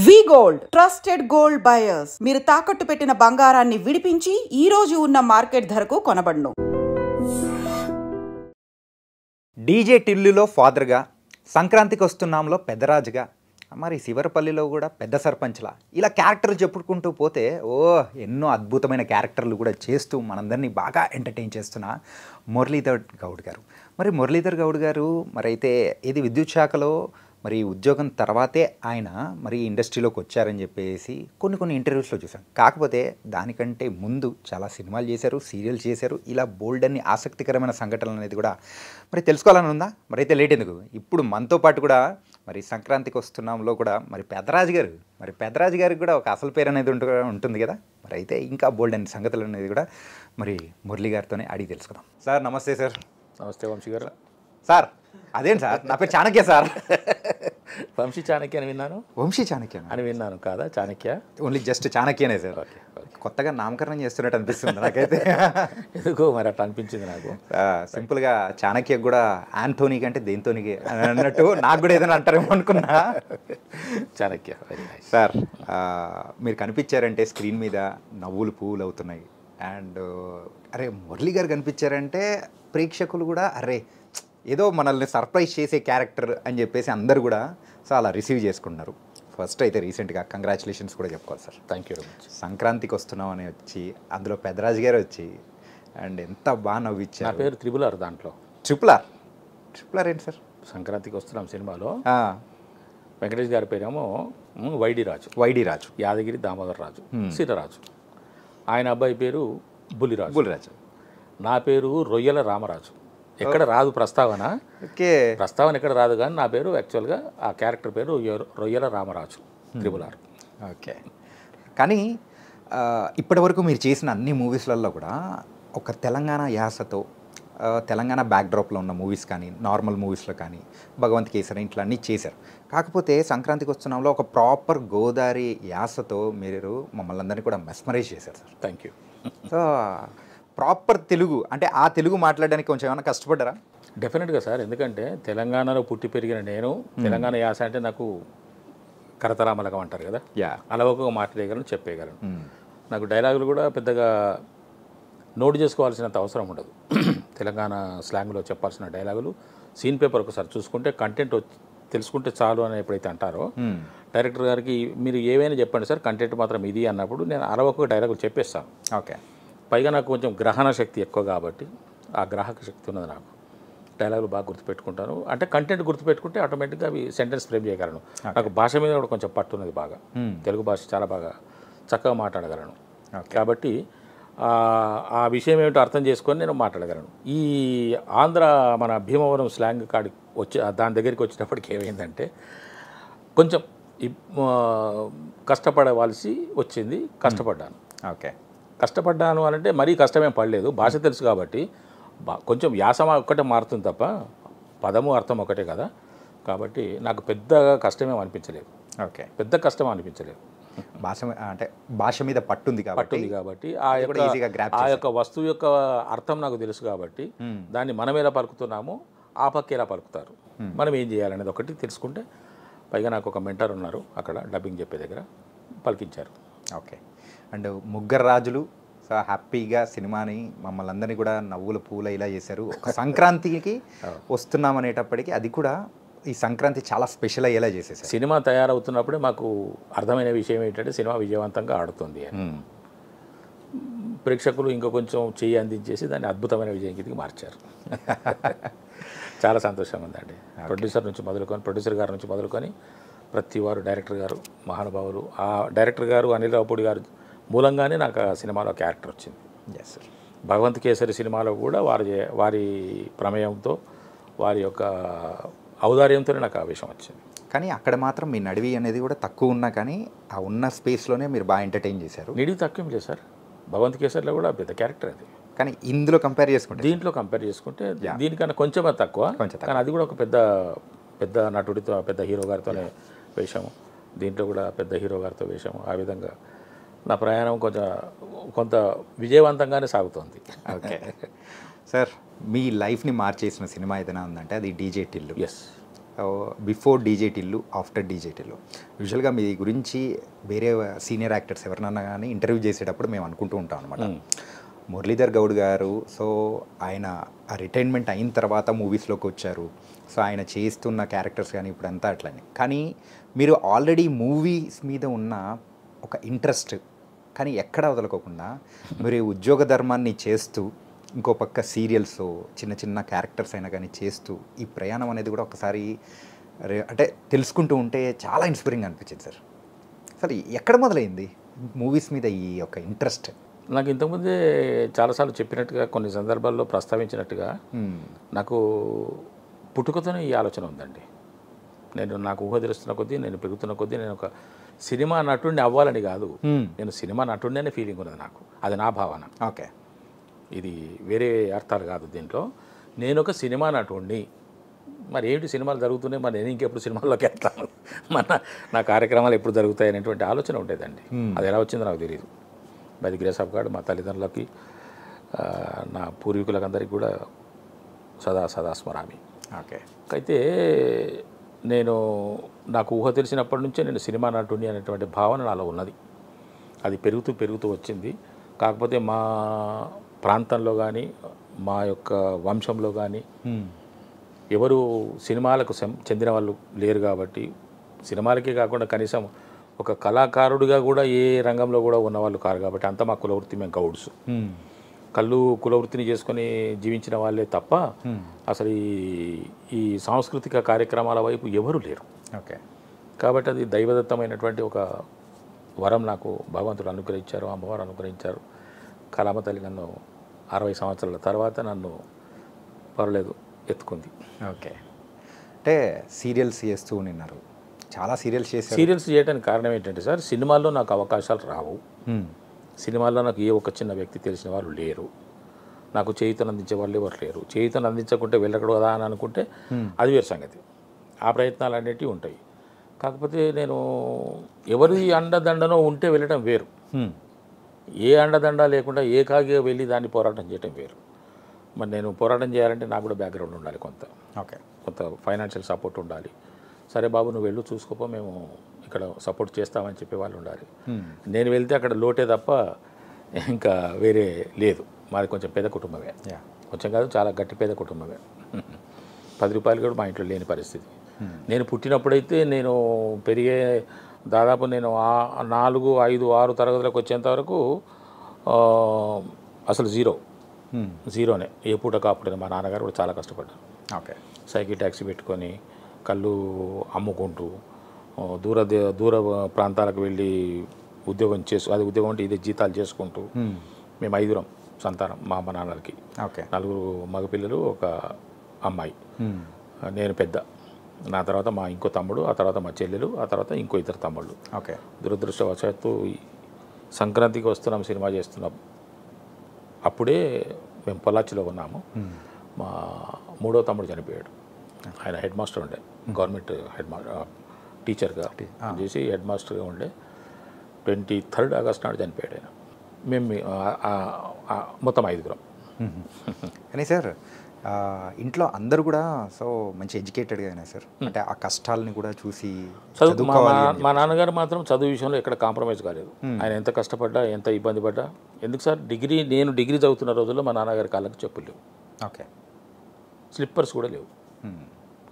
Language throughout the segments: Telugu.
వి గోల్డ్ ట్రస్టెడ్ గోల్డ్ బయర్స్. మీరు తాకట్టు పెట్టిన బంగారాన్ని విడిపించి ఈ రోజు ఉన్న మార్కెట్ ధరకు కొనబడును. డీజే టిల్లులో ఫాదర్గా, సంక్రాంతికి వస్తున్నాంలో పెద్దరాజుగా, మరి శివరపల్లిలో కూడా పెద్ద సర్పంచ్లా ఇలా క్యారెక్టర్లు చెప్పుకుంటూ పోతే ఎన్నో అద్భుతమైన క్యారెక్టర్లు కూడా చేస్తూ మనందరినీ బాగా ఎంటర్టైన్ చేస్తున్న మురళీధర్ గౌడ్ గారు. మరి మురళీధర్ గౌడ్ గారు అయితే ఇది విద్యుత్ శాఖలో మరి ఉద్యోగం తర్వాతే ఆయన మరి ఇండస్ట్రీలోకి వచ్చారని చెప్పేసి కొన్ని ఇంటర్వ్యూస్లో చూసాం. కాకపోతే దానికంటే ముందు చాలా సినిమాలు చేశారు, సీరియల్స్ చేశారు. ఇలా బోల్డ్ అన్ని ఆసక్తికరమైన సంఘటనలు అనేది కూడా మరి తెలుసుకోవాలని ఉందా? మరి అయితే లేట్ ఎందుకు, ఇప్పుడు మనతో పాటు కూడా మరి సంక్రాంతికి వస్తున్నాంలో కూడా మరి పెద్దరాజు గారికి కూడా ఒక అసలు పేరు అనేది ఉంటుంది కదా. మరి అయితే ఇంకా బోల్డ్ అన్ని సంగతులు అనేది కూడా మరి మురళి గారితోనే అడిగి తెలుసుకుందాం. సార్ నమస్తే. సార్ నమస్తే వంశీ గారు. సార్ అదేంటి సార్, నా పేరు చాణక్య సార్. వంశీ చాణక్య అని విన్నాను. వంశీ చాణక్య అని విన్నాను కాదా? చాణక్య ఓన్లీ జస్ట్ చాణక్యనే సార్. కొత్తగా నామకరణం చేస్తున్నట్టు అనిపిస్తుంది నాకైతే. ఎందుకో మరి అట్లా అనిపించింది నాకు. సింపుల్గా చాణక్య కూడా ఆంటోనీ కంటే దేంతోనికి అన్నట్టు నాకు కూడా ఏదైనా అంటారేమో అనుకున్నా. చాణక్య సార్ మీరు కనిపించారంటే స్క్రీన్ మీద నవ్వులు పువ్వులు అవుతున్నాయి. అండ్ అరే మురళి గారు కనిపించారంటే ప్రేక్షకులు కూడా అరే ఏదో మనల్ని సర్ప్రైజ్ చేసే క్యారెక్టర్ అని చెప్పేసి అందరు కూడా సో అలా రిసీవ్ చేసుకుంటున్నారు. ఫస్ట్ అయితే రీసెంట్గా కంగ్రాచులేషన్స్ కూడా చెప్పుకోవాలి sir. Thank you very much. సంక్రాంతికి వస్తున్నామని వచ్చి అందులో పెద్దరాజు గారు వచ్చి అండ్ ఎంత బాగా నవ్విచ్చారు. నా పేరు త్రిబుల్ ఆర్. దాంట్లో ట్రిపుల్ ఆర్ ఏంటి సార్? సంక్రాంతికి వస్తున్నాం సినిమాలో వెంకటేష్ గారి పేరేమో వైడి రాజు, యాదగిరి దామోదర్ రాజు, సీతరాజు. ఆయన అబ్బాయి పేరు బుల్లిరాజు. నా పేరు రొయ్యల రామరాజు. ఎక్కడ రాదు ప్రస్తావన, ఎక్కడ రాదు, కానీ నా పేరు యాక్చువల్గా ఆ క్యారెక్టర్ పేరు రొయ్యల రామరాజు, త్రిబుల్ ఆర్. ఓకే. కానీ ఇప్పటి వరకు మీరు చేసిన అన్ని మూవీస్లలో కూడా ఒక తెలంగాణ యాసతో తెలంగాణ బ్యాక్డ్రాప్లో ఉన్న మూవీస్ కానీ నార్మల్ మూవీస్లో కానీ భగవంత్ కేసరి ఇట్లా అన్నీ చేశారు. కాకపోతే సంక్రాంతికి వస్తున్నాంలో ఒక ప్రాపర్ గోదావరి యాసతో మీరు మమ్మల్ని అందరినీ కూడా మెస్మరైజ్ చేశారు sir. Thank you. So proper Telugu అంటే ఆ తెలుగు మాట్లాడడానికి కొంచెం ఏమైనా కష్టపడ్డారా? డెఫినెట్గా సార్. ఎందుకంటే తెలంగాణలో పుట్టి పెరిగిన నేను తెలంగాణ యాస అంటే నాకు కరతరామలకం అంటారు కదా, అలవకగా మాట్లాడగలను, చెప్పేయగలను. నాకు డైలాగులు కూడా పెద్దగా నోట్ చేసుకోవాల్సినంత అవసరం ఉండదు. తెలంగాణ స్లాంగ్లో చెప్పాల్సిన డైలాగులు సీన్ పేపర్ ఒకసారి చూసుకుంటే కంటెంట్ తెలుసుకుంటే చాలు అని ఎప్పుడైతే అంటారో డైరెక్టర్ గారికి మీరు ఏవైనా చెప్పండి సార్, కంటెంట్ మాత్రం ఇది అన్నప్పుడు నేను అరవకు డైలాగులు చెప్పేస్తాను. ఓకే. పైగా నాకు కొంచెం గ్రహణ శక్తి ఎక్కువ కాబట్టి ఆ గ్రాహక శక్తి ఉన్నది నాకు. డైలాగులు బాగా గుర్తుపెట్టుకుంటాను. అంటే కంటెంట్ గుర్తుపెట్టుకుంటే ఆటోమేటిక్గా అవి సెంటెన్స్ ఫ్రేమ్ చేయగలను. నాకు భాష మీద కూడా కొంచెం పట్టున్నది బాగా. తెలుగు భాష చాలా బాగా చక్కగా మాట్లాడగలను. కాబట్టి ఆ విషయం ఏమిటో అర్థం చేసుకొని నేను మాట్లాడగలను. ఈ ఆంధ్ర మన భీమవరం స్లాంగ్ కాడి దాని దగ్గరికి వచ్చినప్పటికి ఏమైందంటే కొంచెం కష్టపడవలసి వచ్చింది. కష్టపడ్డాను. ఓకే. కష్టపడ్డాను అని అంటే మరీ కష్టమేం పడలేదు. భాష తెలుసు కాబట్టి కొంచెం యాస ఒక్కటే మారుతుంది తప్ప పదము అర్థం ఒకటే కదా. కాబట్టి నాకు పెద్ద కష్టమేం అనిపించలేదు. ఓకే. పెద్ద కష్టం అనిపించలేదు. భాష మీద పట్టుంది కాబట్టి ఆ యొక్క వస్తువు యొక్క అర్థం నాకు తెలుసు కాబట్టి దాన్ని మనం ఎలా పలుకుతున్నామో ఆ పక్క ఎలా పలుకుతారు, మనం ఏం చేయాలనేది ఒకటి తెలుసుకుంటే, పైగా నాకు ఒక మెంటర్ ఉన్నారు అక్కడ డబ్బింగ్ చెప్పే దగ్గర, పలికించారు. ఓకే. అండ్ ముగ్గురు రాజులు సో హ్యాపీగా సినిమాని మమ్మల్ని అందరినీ కూడా నవ్వుల పూల ఇలా చేశారు. ఒక సంక్రాంతికి వస్తున్నాం అనేటప్పటికీ అది కూడా ఈ సంక్రాంతి చాలా స్పెషల్ అయ్యేలా చేసేసారు. సినిమా తయారవుతున్నప్పుడే మాకు అర్థమైన విషయం ఏంటంటే సినిమా విజయవంతంగా ఆడుతుంది అని. ప్రేక్షకులు ఇంకా కొంచెం చేయి అందించేసి దాన్ని అద్భుతమైన విజయం కిందకి మార్చారు. చాలా సంతోషంగా ఉందండి. ప్రొడ్యూసర్ గారి నుంచి మొదలుకొని ప్రతి వారు, డైరెక్టర్ గారు మహానుభావులు, ఆ డైరెక్టర్ గారు అనిల్ రావుపూడి గారు మూలంగానే నాకు ఆ సినిమాలో క్యారెక్టర్ వచ్చింది. Yes sir. భగవంత్ కేసరి సినిమాలో కూడా వారి ప్రమేయంతో, వారి యొక్క ఔదార్యంతోనే నాకు ఆ విషయం వచ్చింది. కానీ అక్కడ మాత్రం మీ నడివి అనేది కూడా తక్కువ ఉన్నా కానీ ఆ ఉన్న స్పేస్లోనే మీరు బాగా ఎంటర్టైన్ చేశారు. నిడివి తక్కువ లేదు సార్. భగవంత్ కేసరిలో కూడా పెద్ద క్యారెక్టర్ అది. కానీ ఇందులో దీంట్లో కంపేర్ చేసుకుంటే దీనికన్నా కొంచెం తక్కువ. కానీ అది కూడా ఒక పెద్ద నటుడితో, పెద్ద హీరో గారితోనే వేషము. దీంట్లో కూడా పెద్ద హీరో గారితో వేషము. ఆ విధంగా నా ప్రయాణం కొంత విజయవంతంగానే సాగుతుంది. Okay sir. మీ లైఫ్ని మార్చేసిన సినిమా ఏదైనా ఉందంటే అది DJ Tillu. Yes. Before DJ Tillu, after DJ Tillu. యూజువల్గా మీ గురించి వేరే సీనియర్ యాక్టర్స్ ఎవరినన్నా కానీ ఇంటర్వ్యూ చేసేటప్పుడు మేము అనుకుంటూ ఉంటాం అనమాట. మురళీధర్ గౌడ్ గారు, సో ఆయన రిటైర్మెంట్ అయిన తర్వాత మూవీస్లోకి వచ్చారు. సో ఆయన చేస్తున్న క్యారెక్టర్స్ కానీ ఇప్పుడంతా అట్లనే. కానీ మీరు ఆల్రెడీ మూవీస్ మీద ఉన్న ఒక ఇంట్రెస్ట్ కానీ ఎక్కడ వదలకోకుండా మీరు ఉద్యోగ ధర్మాన్ని చేస్తూ ఇంకో పక్క సీరియల్స్ చిన్న చిన్న క్యారెక్టర్స్ అయినా కానీ చేస్తూ ఈ ప్రయాణం అనేది కూడా ఒకసారి అంటే తెలుసుకుంటూ ఉంటే చాలా ఇన్స్పైరింగ్ అనిపించింది సార్. అసలు ఎక్కడ మొదలైంది మూవీస్ మీద ఈ యొక్క ఇంట్రెస్ట్? నాకు ఇంతకుముందే చాలాసార్లు చెప్పినట్టుగా కొన్ని సందర్భాల్లో ప్రస్తావించినట్టుగా నాకు పుట్టుకతోనే ఈ ఆలోచన ఉందండి. నాకు ఊహ తెలుస్తున్న కొద్దీ, నేను పెరుగుతున్న కొద్దీ నేను ఒక సినిమా నటుడిని అవ్వాలని కాదు, నేను సినిమా నటుడిని అనే ఫీలింగ్ ఉన్నది నాకు. అది నా భావన. ఓకే, ఇది వేరే అర్థాలు కాదు దీంట్లో. నేను ఒక సినిమా నటుడిని, మరి ఏమిటి సినిమాలు జరుగుతున్నాయి, మరి నేను ఇంకెప్పుడు సినిమాల్లోకి వెళ్తాను, నా కార్యక్రమాలు ఎప్పుడు జరుగుతాయి అనేటువంటి ఆలోచన ఉండేదండి. అది ఎలా వచ్చిందో నాకు తెలియదు. By the grace of God మా తల్లిదండ్రులకి, నా పూర్వీకులకు అందరికీ కూడా సదా స్మరామి. ఓకే. అయితే నాకు ఊహ తెలిసినప్పటి నుంచే నేను సినిమా నటుడిని అనేటువంటి భావన నాలో ఉన్నది. అది పెరుగుతూ వచ్చింది. కాకపోతే మా ప్రాంతంలో కానీ, మా యొక్క వంశంలో కానీ ఎవరు సినిమాలకు చెందిన వాళ్ళు లేరు కాబట్టి, సినిమాలకే కాకుండా కనీసం ఒక కళాకారుడిగా కూడా ఏ రంగంలో కూడా ఉన్నవాళ్ళు కారు కాబట్టి, అంతా మా కులవృత్తి, మేము గౌడ్స్ కులవృత్తిని చేసుకొని జీవించిన వాళ్ళే తప్ప అసలు ఈ సాంస్కృతిక కార్యక్రమాల వైపు ఎవరు లేరు. ఓకే. కాబట్టి అది దైవదత్తమైనటువంటి ఒక వరం నాకు భగవంతుడు అనుగ్రహించారు, అమ్మవారు అనుగ్రహించారు. కళామ తల్లి నన్ను 60 సంవత్సరాల తర్వాత నన్ను పర్లేదు ఎత్తుకుంది. ఓకే. అంటే సీరియల్స్ చేస్తూ ఉన్నారు, చాలా సీరియల్స్ చేసి. సీరియల్స్ చేయడానికి కారణం ఏంటంటే సార్, సినిమాల్లో నాకు అవకాశాలు రావు. సినిమాల్లో నాకు ఏ ఒక్క చిన్న వ్యక్తి తెలిసిన వాళ్ళు లేరు. నాకు చేయుతను అందించే వాళ్ళు ఎవరు లేరు. చేయుతను అందించకుంటే వెళ్ళకూడదు కదా అని అనుకుంటే అది వేరు సంగతి. ఆ ప్రయత్నాలు అనేటివి ఉంటాయి. కాకపోతే నేను ఎవరి అండదండనో ఉంటే వెళ్ళడం వేరు, ఏ అండదండ లేకుండా ఏకాగిగా వెళ్ళి దాన్ని పోరాటం చేయడం వేరు. మరి నేను పోరాటం చేయాలంటే నాకు కూడా బ్యాక్గ్రౌండ్ ఉండాలి, కొంత ఫైనాన్షియల్ సపోర్ట్ ఉండాలి. సరే బాబు నువ్వు వెళ్ళు చూసుకోపో, మేము ఇక్కడ సపోర్ట్ చేస్తామని చెప్పే వాళ్ళు ఉండాలి. నేను వెళ్తే అక్కడ లోటే తప్ప ఇంకా వేరే లేదు. మాది కొంచెం పేద కుటుంబమే, కొంచెం కాదు చాలా గట్టి పేద కుటుంబమే. 10 రూపాయలు కూడా మా ఇంట్లో లేని పరిస్థితి. నేను పుట్టినప్పుడైతే నేను పెరిగే దాదాపు నేను 4, 5, 6 తరగతులకు వచ్చేంత వరకు అసలు జీరోనే. ఏ పూట కాపుడే. మా నాన్నగారు కూడా చాలా కష్టపడ్డారు. ఓకే. సైకిల్ ట్యాక్సీ పెట్టుకొని కళ్ళు అమ్ముకుంటూ దూర ప్రాంతాలకు వెళ్ళి ఉద్యోగం అది ఉద్యోగం అంటే ఇదే జీతాలు చేసుకుంటూ మేము 5 సంతానం మా అమ్మ నాన్నలకి. ఓకే. 4 మగపిల్లలు, ఒక అమ్మాయి. నేను పెద్ద. నా తర్వాత మా ఇంకో తమ్ముడు, ఆ తర్వాత మా చెల్లెలు, ఆ తర్వాత ఇంకో 2 తమ్ముళ్ళు. ఓకే. దురదృష్టవశాత్తు సంక్రాంతికి వస్తున్నాం, సినిమా చేస్తున్నాం. అప్పుడే మేము పొల్లాచిలో ఉన్నాము. మా 3వ తమ్ముడు చనిపోయాడు. ఆయన హెడ్ మాస్టర్ ఉండే, గవర్నమెంట్ టీచర్గా చేసి హెడ్ మాస్టర్గా ఉండే. 23rd ఆగస్ట్ నాడు చనిపోయాడు ఆయన. మేము మొత్తం 5. కానీ సార్ ఇంట్లో అందరూ కూడా సో మంచి ఎడ్యుకేటెడ్గా అయినా సార్, అంటే ఆ కష్టాలని కూడా చూసి మా నాన్నగారు మాత్రం చదువు విషయంలో ఎక్కడ కాంప్రమైజ్ కాలేదు. ఆయన ఎంత కష్టపడ్డా, ఎంత ఇబ్బంది పడ్డా. ఎందుకు సార్, నేను డిగ్రీ చదువుతున్న రోజుల్లో మా నాన్నగారి కాళ్ళకి చెప్పులు లేవు. ఓకే. స్లిప్పర్స్ కూడా లేవు.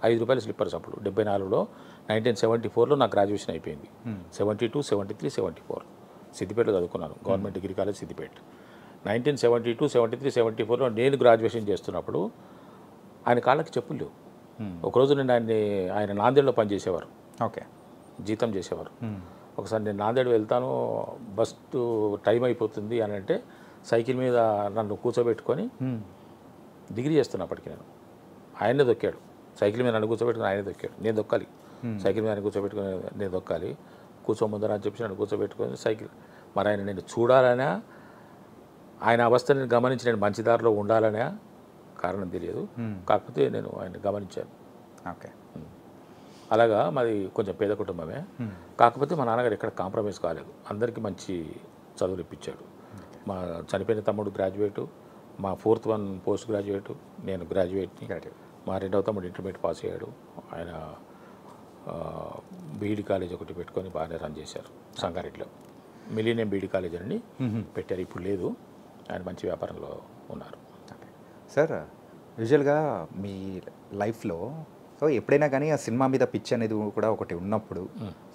5 రూపాయల స్లిప్పర్స్ అప్పుడు 74లో 1974లో నాకు గ్రాడ్యుయేషన్ అయిపోయింది. 72, 73, 74 సిద్దిపేటలో చదువుకున్నాను, గవర్నమెంట్ డిగ్రీ కాలేజ్ సిద్దిపేట. 1972, 73, 74లో నేను గ్రాడ్యుయేషన్ చేస్తున్నప్పుడు ఆయన కాళ్ళకి చెప్పులు లేవు. ఒకరోజు నేను ఆయన నాందేడ్లో పనిచేసేవారు. ఓకే. జీతం చేసేవారు. ఒకసారి నేను నాందేడ్ వెళ్తాను, బస్ టైం అయిపోతుంది అని అంటే సైకిల్ మీద నన్ను కూర్చోబెట్టుకొని డిగ్రీ చేస్తున్నప్పటికీ ఆయనే దొక్కాడు. సైకిల్ మీద నన్ను కూర్చోబెట్టుకుని ఆయనే దొక్కాడు. నేను దొక్కాలి. సైకిల్ మీద ఆయన కూర్చోబెట్టుకుని నేను దొక్కాలి. కూర్చోముందర అని చెప్పి నన్ను కూర్చోబెట్టుకొని సైకిల్. మరి ఆయన నేను చూడాలనే, ఆయన అవస్థని గమనించి నేను మంచి దారిలో ఉండాలనే కారణం తెలియదు. కాకపోతే నేను ఆయన గమనించాను. ఓకే. అలాగా మాది కొంచెం పేద కుటుంబమే. కాకపోతే మా నాన్నగారు ఎక్కడ కాంప్రమైజ్ కాలేదు. అందరికీ మంచి చదువులు ఇప్పించాడు. మా చనిపోయిన తమ్ముడు గ్రాడ్యుయేటు, మా 4th వన్ పోస్ట్ గ్రాడ్యుయేటు, నేను గ్రాడ్యుయేట్ని. మా రెండవ తమ్ముడు ఇంటర్మీడియట్ పాస్ అయ్యాడు. ఆయన బీఈడి కాలేజ్ ఒకటి పెట్టుకొని బాగానే రన్ చేశారు సంగారెడ్డిలో. మిలీనియం బీఈడి కాలేజ్ అని పెట్టారు, ఇప్పుడు లేదు. ఆయన మంచి వ్యాపారంలో ఉన్నారు. సార్, యూజువల్గా మీ లైఫ్లో సో ఎప్పుడైనా కానీ ఆ సినిమా మీద పిచ్ అనేది కూడా ఒకటి ఉన్నప్పుడు,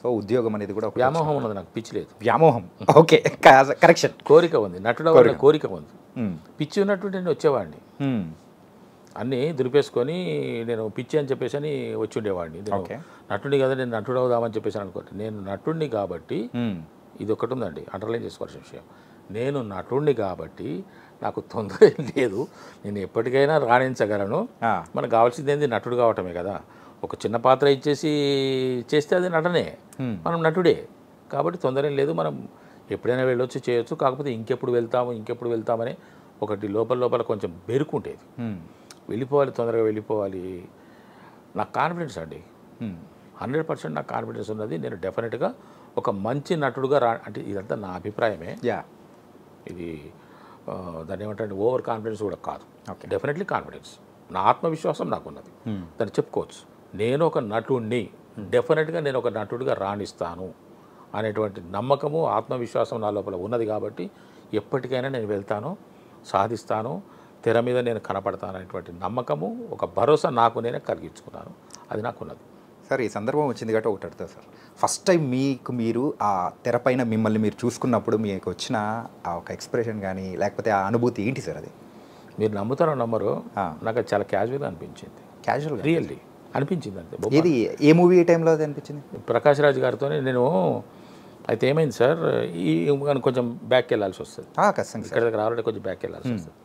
సో ఉద్యోగం అనేది కూడా ఒక వ్యామోహం ఉన్నది, నాకు పిచ్చి లేదు. వ్యామోహం, ఓకే, కరెక్షన్. కోరిక ఉంది, నటుడు కోరిక ఉంది. పిచ్చి ఉన్నటువంటి నేను వచ్చేవాడిని, అన్నీ దులిపేసుకొని నేను పిచ్చి అని చెప్పేసి అని వచ్చి ఉండేవాడిని. నటుడిని కదా, నేను నటుడు అవుదామని చెప్పేసి అనుకోండి. నేను నటుడిని కాబట్టి, ఇది ఒకటి ఉందండి అండర్లైన్ చేసుకోవాల్సిన విషయం, నేను నటుడిని కాబట్టి నాకు తొందర ఏం లేదు, నేను ఎప్పటికైనా రాణించగలను. మనకు కావాల్సింది ఏంది, నటుడు కావటమే కదా. ఒక చిన్న పాత్ర ఇచ్చేసి చేస్తే అది నటనే, మనం నటుడే కాబట్టి తొందర ఏం లేదు. మనం ఎప్పుడైనా వెళ్ళొచ్చు, చేయొచ్చు. కాకపోతే ఇంకెప్పుడు వెళ్తామని ఒకటి లోపల కొంచెం బెరుకుంటేది. వెళ్ళిపోవాలి, తొందరగా వెళ్ళిపోవాలి. నాకు కాన్ఫిడెన్స్ అండి, 100% నాకు కాన్ఫిడెన్స్ ఉన్నది. నేను డెఫినెట్గా ఒక మంచి నటుడుగా అంటే ఇదంతా నా అభిప్రాయమే. ఇది దాన్ని ఏమంటే ఓవర్ కాన్ఫిడెన్స్ కూడా కాదు, డెఫినెట్లీ కాన్ఫిడెన్స్, నా ఆత్మవిశ్వాసం నాకు ఉన్నది, దాన్ని చెప్పుకోవచ్చు. నేను ఒక నటుడిని, డెఫినెట్గా నేను ఒక నటుడిగా రాణిస్తాను అనేటువంటి నమ్మకము, ఆత్మవిశ్వాసం నా లోపల ఉన్నది. కాబట్టి ఎప్పటికైనా నేను వెళ్తాను, సాధిస్తాను, తెర మీద నేను కనపడతాను అనేటువంటి నమ్మకము, ఒక భరోసా నాకు నేనే కలిగించుకున్నాను, అది నాకున్నది. సార్, ఈ సందర్భం వచ్చింది కాబట్టి ఒకటి అడుగుతా సార్. ఫస్ట్ టైం మీరు ఆ తెరపైన మిమ్మల్ని మీరు చూసుకున్నప్పుడు మీకు వచ్చిన ఆ ఒక ఎక్స్ప్రెషన్ కానీ లేకపోతే ఆ అనుభూతి ఏంటి సార్? అది మీరు నమ్ముతారో నమ్మరు, నాకు అది చాలా క్యాజువల్గా అనిపించింది. క్యాజువల్గా రియల్లీ అనిపించింది అంతే. ఇది ఏ మూవీ టైంలో అది అనిపించింది? ప్రకాష్ రాజ్ గారితో నేను. అయితే ఏమైంది సార్, ఈ కొంచెం బ్యాక్ వెళ్ళాల్సి వస్తుంది, ఇక్కడ దగ్గర రావాలంటే కొంచెం బ్యాక్ వెళ్ళాల్సి వస్తుంది.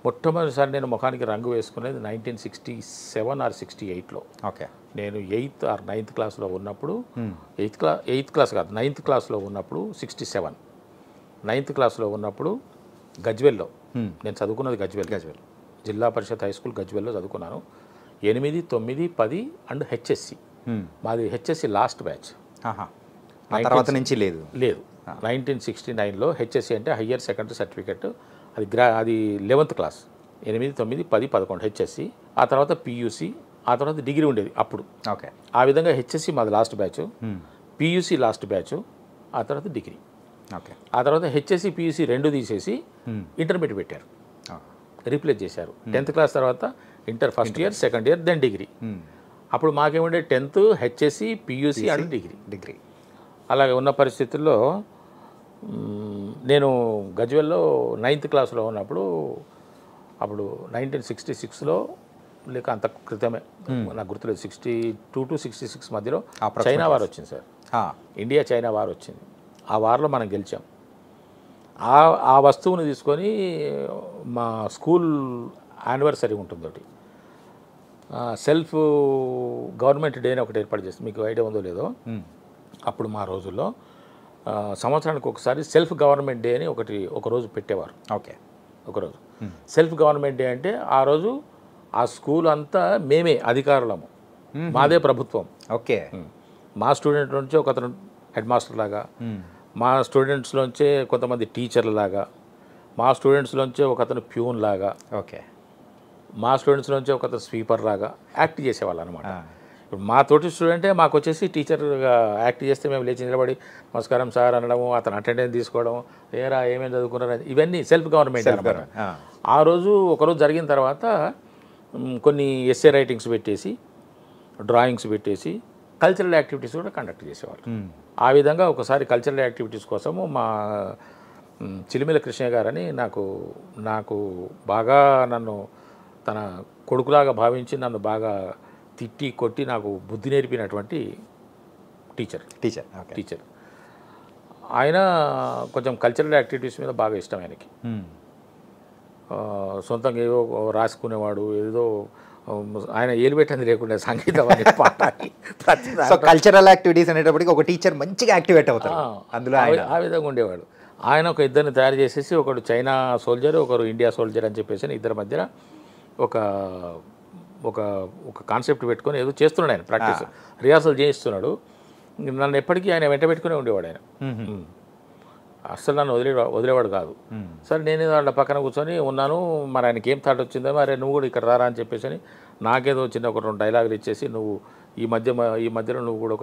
మొట్టమొదటిసారి నేను ముఖానికి రంగు వేసుకునేది 1967 ఆర్ 68లో. ఓకే, నేను 8th ఆర్ 9th క్లాస్లో ఉన్నప్పుడు, 8th క్లాస్ కాదు 9th క్లాస్లో ఉన్నప్పుడు, 67 9th క్లాస్లో ఉన్నప్పుడు గజ్వెల్లో, నేను చదువుకున్నది గజ్వెల్ జిల్లా పరిషత్ హై స్కూల్ గజ్వెల్లో చదువుకున్నాను. 8, 9, 10 అండ్ హెచ్ఎస్సి. మాది హెచ్ఎస్సి లాస్ట్ బ్యాచ్, తర్వాత నుంచి లేదు. 1969లో హెచ్ఎస్సి అంటే హయ్యర్ సెకండరీ సర్టిఫికెట్, అది 11th క్లాస్, 8, 9, 10, 11 హెచ్ఎస్సి. ఆ తర్వాత పియూసి, ఆ తర్వాత డిగ్రీ ఉండేది అప్పుడు. ఓకే, ఆ విధంగా హెచ్ఎస్సి మాది last batch, PUC last batch, ఆ తర్వాత డిగ్రీ. ఓకే, ఆ తర్వాత హెచ్ఎస్సి పియూసి రెండు తీసేసి ఇంటర్మీడియట్ పెట్టారు, రీప్లేస్ చేశారు. 10th క్లాస్ తర్వాత inter first year, second year, then degree. అప్పుడు మాకేముండే 10th HSC PUC and degree. అలాగే ఉన్న పరిస్థితుల్లో నేను గజ్వెల్లో 9th క్లాస్లో ఉన్నప్పుడు, అప్పుడు 1966లో లేక అంత క్రితమే, నాకు గుర్తులేదు, 62 to 66 మధ్యలో చైనా వార్ వచ్చింది సార్. ఇండియా చైనా వార్ వచ్చింది. ఆ వార్లో మనం గెలిచాం. ఆ వస్తువుని తీసుకొని మా స్కూల్ యానివర్సరీ ఉంటుంది ఒకటి, సెల్ఫ్ గవర్నమెంట్ డే అని ఒకటి ఏర్పాటు చేస్తుంది. మీకు ఐడియా ఉందో లేదో, అప్పుడు మా రోజుల్లో సంవత్సరానికి ఒకసారి సెల్ఫ్ గవర్నమెంట్ డే అని ఒక రోజు పెట్టేవారు. ఓకే, ఒకరోజు సెల్ఫ్ గవర్నమెంట్ డే అంటే ఆ రోజు ఆ స్కూల్ అంతా మేమే అధికారులము, మాదే ప్రభుత్వం. ఓకే, మా స్టూడెంట్ నుంచి ఒకతను హెడ్ మాస్టర్ లాగా, మా స్టూడెంట్స్లోంచే కొంతమంది టీచర్ల లాగా, మా స్టూడెంట్స్లోంచే ఒకతను ప్యూన్ లాగా, ఓకే, మా స్టూడెంట్స్లోంచే ఒకతను స్వీపర్ లాగా యాక్ట్ చేసేవాళ్ళు అనమాట. ఇప్పుడు మా తోటి స్టూడెంటే మాకు వచ్చేసి టీచర్గా యాక్ట్ చేస్తే మేము లేచి నిలబడి నమస్కారం సార్ అనడము, అతను అటెండెన్స్ తీసుకోవడం, ఏరా ఏమేమి చదువుకున్నారు, ఇవన్నీ సెల్ఫ్ గవర్నమెంట్ అనమాట. ఆ రోజు ఒకరోజు జరిగిన తర్వాత కొన్ని ఎస్ఏ రైటింగ్స్ పెట్టేసి, డ్రాయింగ్స్ పెట్టేసి, కల్చరల్ యాక్టివిటీస్ కూడా కండక్ట్ చేసేవాళ్ళు. ఆ విధంగా ఒకసారి కల్చరల్ యాక్టివిటీస్ కోసము మా చిలిమిల కృష్ణ గారని నాకు బాగా నన్ను తన కొడుకులాగా భావించి నన్ను బాగా తిట్టి కొట్టి నాకు బుద్ధి నేర్పినటువంటి టీచర్ ఆయన కొంచెం కల్చరల్ యాక్టివిటీస్ మీద బాగా ఇష్టం ఆయనకి. సొంతంగా ఏదో రాసుకునేవాడు, ఏదో ఆయన ఏలు పెట్టింది లేకుండా సంగీతం అని పాట. కల్చరల్ యాక్టివిటీస్ అనేటప్పటికి ఒక టీచర్ మంచిగా యాక్టివేట్ అవుతారు అందులో, ఆ విధంగా ఉండేవాడు. ఆయన ఒక ఇద్దరిని తయారు చేసేసి, ఒకడు చైనా సోల్జర్, ఒకరు ఇండియా సోల్జర్ అని చెప్పేసి ఇద్దరి మధ్యన ఒక ఒక ఒక కాన్సెప్ట్ పెట్టుకొని ఏదో చేస్తున్నాడు ఆయన, ప్రాక్టీస్ రిహార్సల్ చేయిస్తున్నాడు. నన్ను ఎప్పటికీ ఆయన వెంట పెట్టుకునే ఉండేవాడు ఆయన, అస్సలు నన్ను వదిలేవాడు కాదు. సరే నేను వాళ్ళ పక్కన కూర్చొని ఉన్నాను, మరి ఆయనకి ఏం థాట్ వచ్చిందో, మరి నువ్వు కూడా ఇక్కడ రారా అని చెప్పేసి నాకేదో చిన్న ఒక 2 డైలాగులు ఇచ్చేసి నువ్వు ఈ మధ్యలో నువ్వు కూడా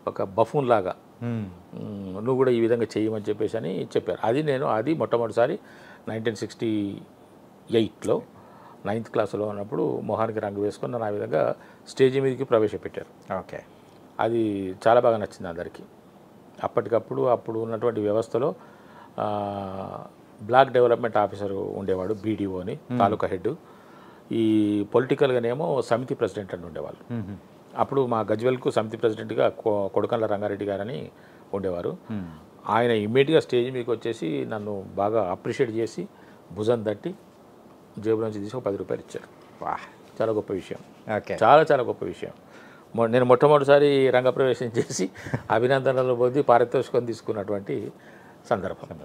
ఒక బఫూన్ లాగా నువ్వు కూడా ఈ విధంగా చేయమని చెప్పేసి అని చెప్పారు. అది మొట్టమొదటిసారి 1968లో 9th క్లాస్లో ఉన్నప్పుడు మొహానికి రంగు వేసుకొని నన్ను ఆ విధంగా స్టేజ్ మీదకి ప్రవేశపెట్టారు. ఓకే, అది చాలా బాగా నచ్చింది అందరికీ. అప్పుడు ఉన్నటువంటి వ్యవస్థలో బ్లాక్ డెవలప్మెంట్ ఆఫీసర్ ఉండేవాడు, బీడీఓ అని, తాలూకా హెడ్. ఈ పొలిటికల్గానేమో సమితి ప్రెసిడెంట్ అని ఉండేవాళ్ళు. అప్పుడు మా గజ్వెల్కు సమితి ప్రెసిడెంట్గా కొడకండ్ల రంగారెడ్డి గారని ఉండేవారు. ఆయన ఇమ్మీడియట్గా స్టేజ్ మీదకి వచ్చేసి నన్ను బాగా అప్రిషియేట్ చేసి భుజం తట్టి జేబులో నుంచి తీసి ఒక 10 రూపాయలు ఇచ్చారు. చాలా గొప్ప విషయం, చాలా గొప్ప విషయం. నేను మొట్టమొదటిసారి రంగప్రవేశం చేసి అభినందనలు పొంది పారితోషికం తీసుకున్నటువంటి సందర్భం.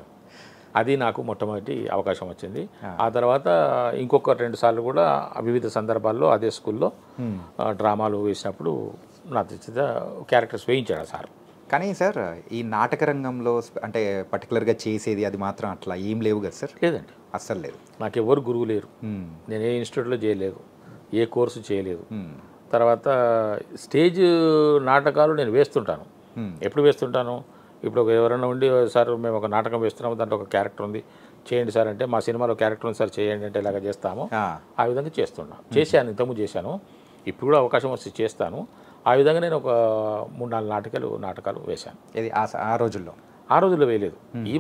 అది నాకు మొట్టమొదటి అవకాశం వచ్చింది. ఆ తర్వాత ఇంకొక 2 సార్లు కూడా వివిధ సందర్భాల్లో అదే స్కూల్లో డ్రామాలు వేసినప్పుడు నా చేత క్యారెక్టర్స్ వేయించాడు సార్. కానీ సార్ ఈ నాటక రంగంలో అంటే పర్టికులర్గా చేసేది అది మాత్రం అట్లా ఏం లేవు కదా సార్? లేదండి, అస్సలు లేదు. నాకు ఎవరు గురువు లేరు. నేను ఏ ఇన్స్టిట్యూట్లో చేయలేదు, ఏ కోర్సు చేయలేదు. తర్వాత స్టేజ్ నాటకాలు నేను వేస్తుంటాను. ఎప్పుడు వేస్తుంటాను? ఇప్పుడు ఎవరైనా ఉండి సార్ మేము ఒక నాటకం వేస్తున్నాము, దాంట్లో ఒక క్యారెక్టర్ ఉంది, చేయండి సార్ అంటే, మా సినిమాలో క్యారెక్టర్ ఉంది సార్ చేయండి అంటే ఇలాగ చేస్తాము. ఆ విధంగా చేశాను, ఇంతకుముందు చేశాను, ఇప్పుడు కూడా అవకాశం వస్తే చేస్తాను. ఆ విధంగా నేను ఒక 3-4 నాటకాలు వేశాను. ఇది ఆ రోజుల్లో వేయలేదు, ఈ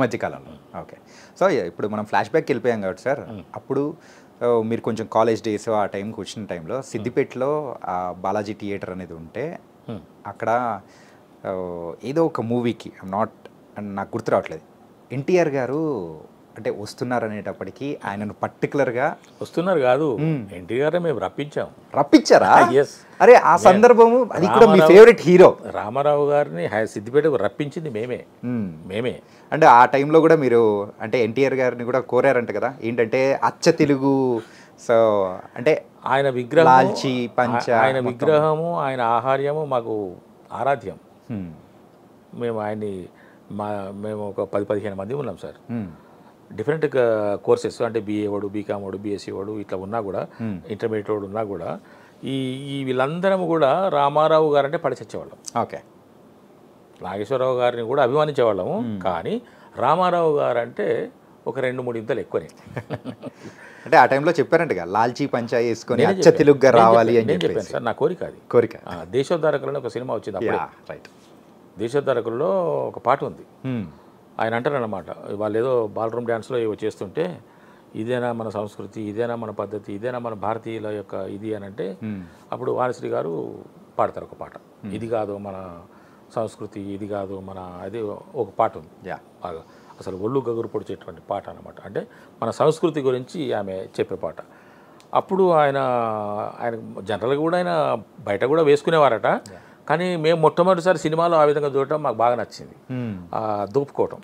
మధ్య కాలంలో. ఓకే, సో ఇప్పుడు మనం ఫ్లాష్ బ్యాక్కి వెళ్ళిపోయాం కాబట్టి సార్, అప్పుడు మీరు కొంచెం కాలేజ్ డేస్ ఆ టైంకి వచ్చిన టైంలో సిద్దిపేటలో బాలాజీ థియేటర్ అనేది ఉంటే అక్కడ ఏదో ఒక మూవీకి నాకు గుర్తు రావట్లేదు, ఎన్టీఆర్ గారు అంటే వస్తున్నారు అనేటప్పటికీ ఆయనను పర్టికులర్గా వస్తున్నారు కాదు, ఎన్టీఆర్ మేము రప్పించారా? ఎస్. అరే ఆ సందర్భము అది కూడా మీ ఫేవరెట్ హీరో రామారావు గారిని సిద్దిపేటకు రప్పించింది మేమే. అంటే ఆ టైంలో కూడా మీరు అంటే ఎన్టీఆర్ గారిని కూడా కోరారంట కదా, ఏంటంటే అచ్చ తెలుగు, సో అంటే ఆయన విగ్రహం, లాల్చి పంచ, ఆయన విగ్రహము, ఆయన ఆహార్యము మాకు ఆరాధ్యం. మేము ఒక 10-15 మంది ఉన్నాం సార్. డిఫరెంట్ కోర్సెస్ అంటే BA వాడు, BCom వాడు, BSc వాడు ఇట్లా ఉన్నా కూడా, ఇంటర్మీడియట్ వాడు ఉన్నా కూడా ఈ వీళ్ళందరం కూడా రామారావు గారు అంటే పడి చచ్చేవాళ్ళం. ఓకే, నాగేశ్వరరావు గారిని కూడా అభిమానించేవాళ్ళము, కానీ రామారావు గారు అంటే ఒక 2-3 ఇంతలు ఎక్కువనే. అంటే ఆ టైంలో చెప్పారంట లాల్చీ పంచా వేసుకొని అచ్చ తెలుగుగా రావాలి అని చెప్పాను సార్. నా కోరిక. దేశోద్ధారకులలో ఒక సినిమా వచ్చింది అప్పుడు. రైట్, దేశోద్ధారకుల్లో ఒక పాట ఉంది. ఆయన అంటారన్నమాట, వాళ్ళు ఏదో బాల్రూమ్ డ్యాన్స్లో ఏవో చేస్తుంటే, ఇదేనా మన సంస్కృతి, ఇదేనా మన పద్ధతి, ఇదేనా మన భారతీయుల యొక్క ఇది అని అంటే, అప్పుడు వాణిశ్రీ గారు పాడతారు ఒక పాట, ఇది కాదు మన సంస్కృతి, ఇది కాదు మన అది, ఒక పాట ఉంది బాగా అసలు ఒళ్ళు గగురు పొడిచేటువంటి పాట అన్నమాట. అంటే మన సంస్కృతి గురించి ఆమె చెప్పే పాట. అప్పుడు ఆయన జనరల్గా కూడా ఆయన బయట కూడా వేసుకునేవారట, కానీ మేము మొట్టమొదటిసారి సినిమాలో ఆ విధంగా చూడటం మాకు బాగా నచ్చింది. దూపుకోవటం,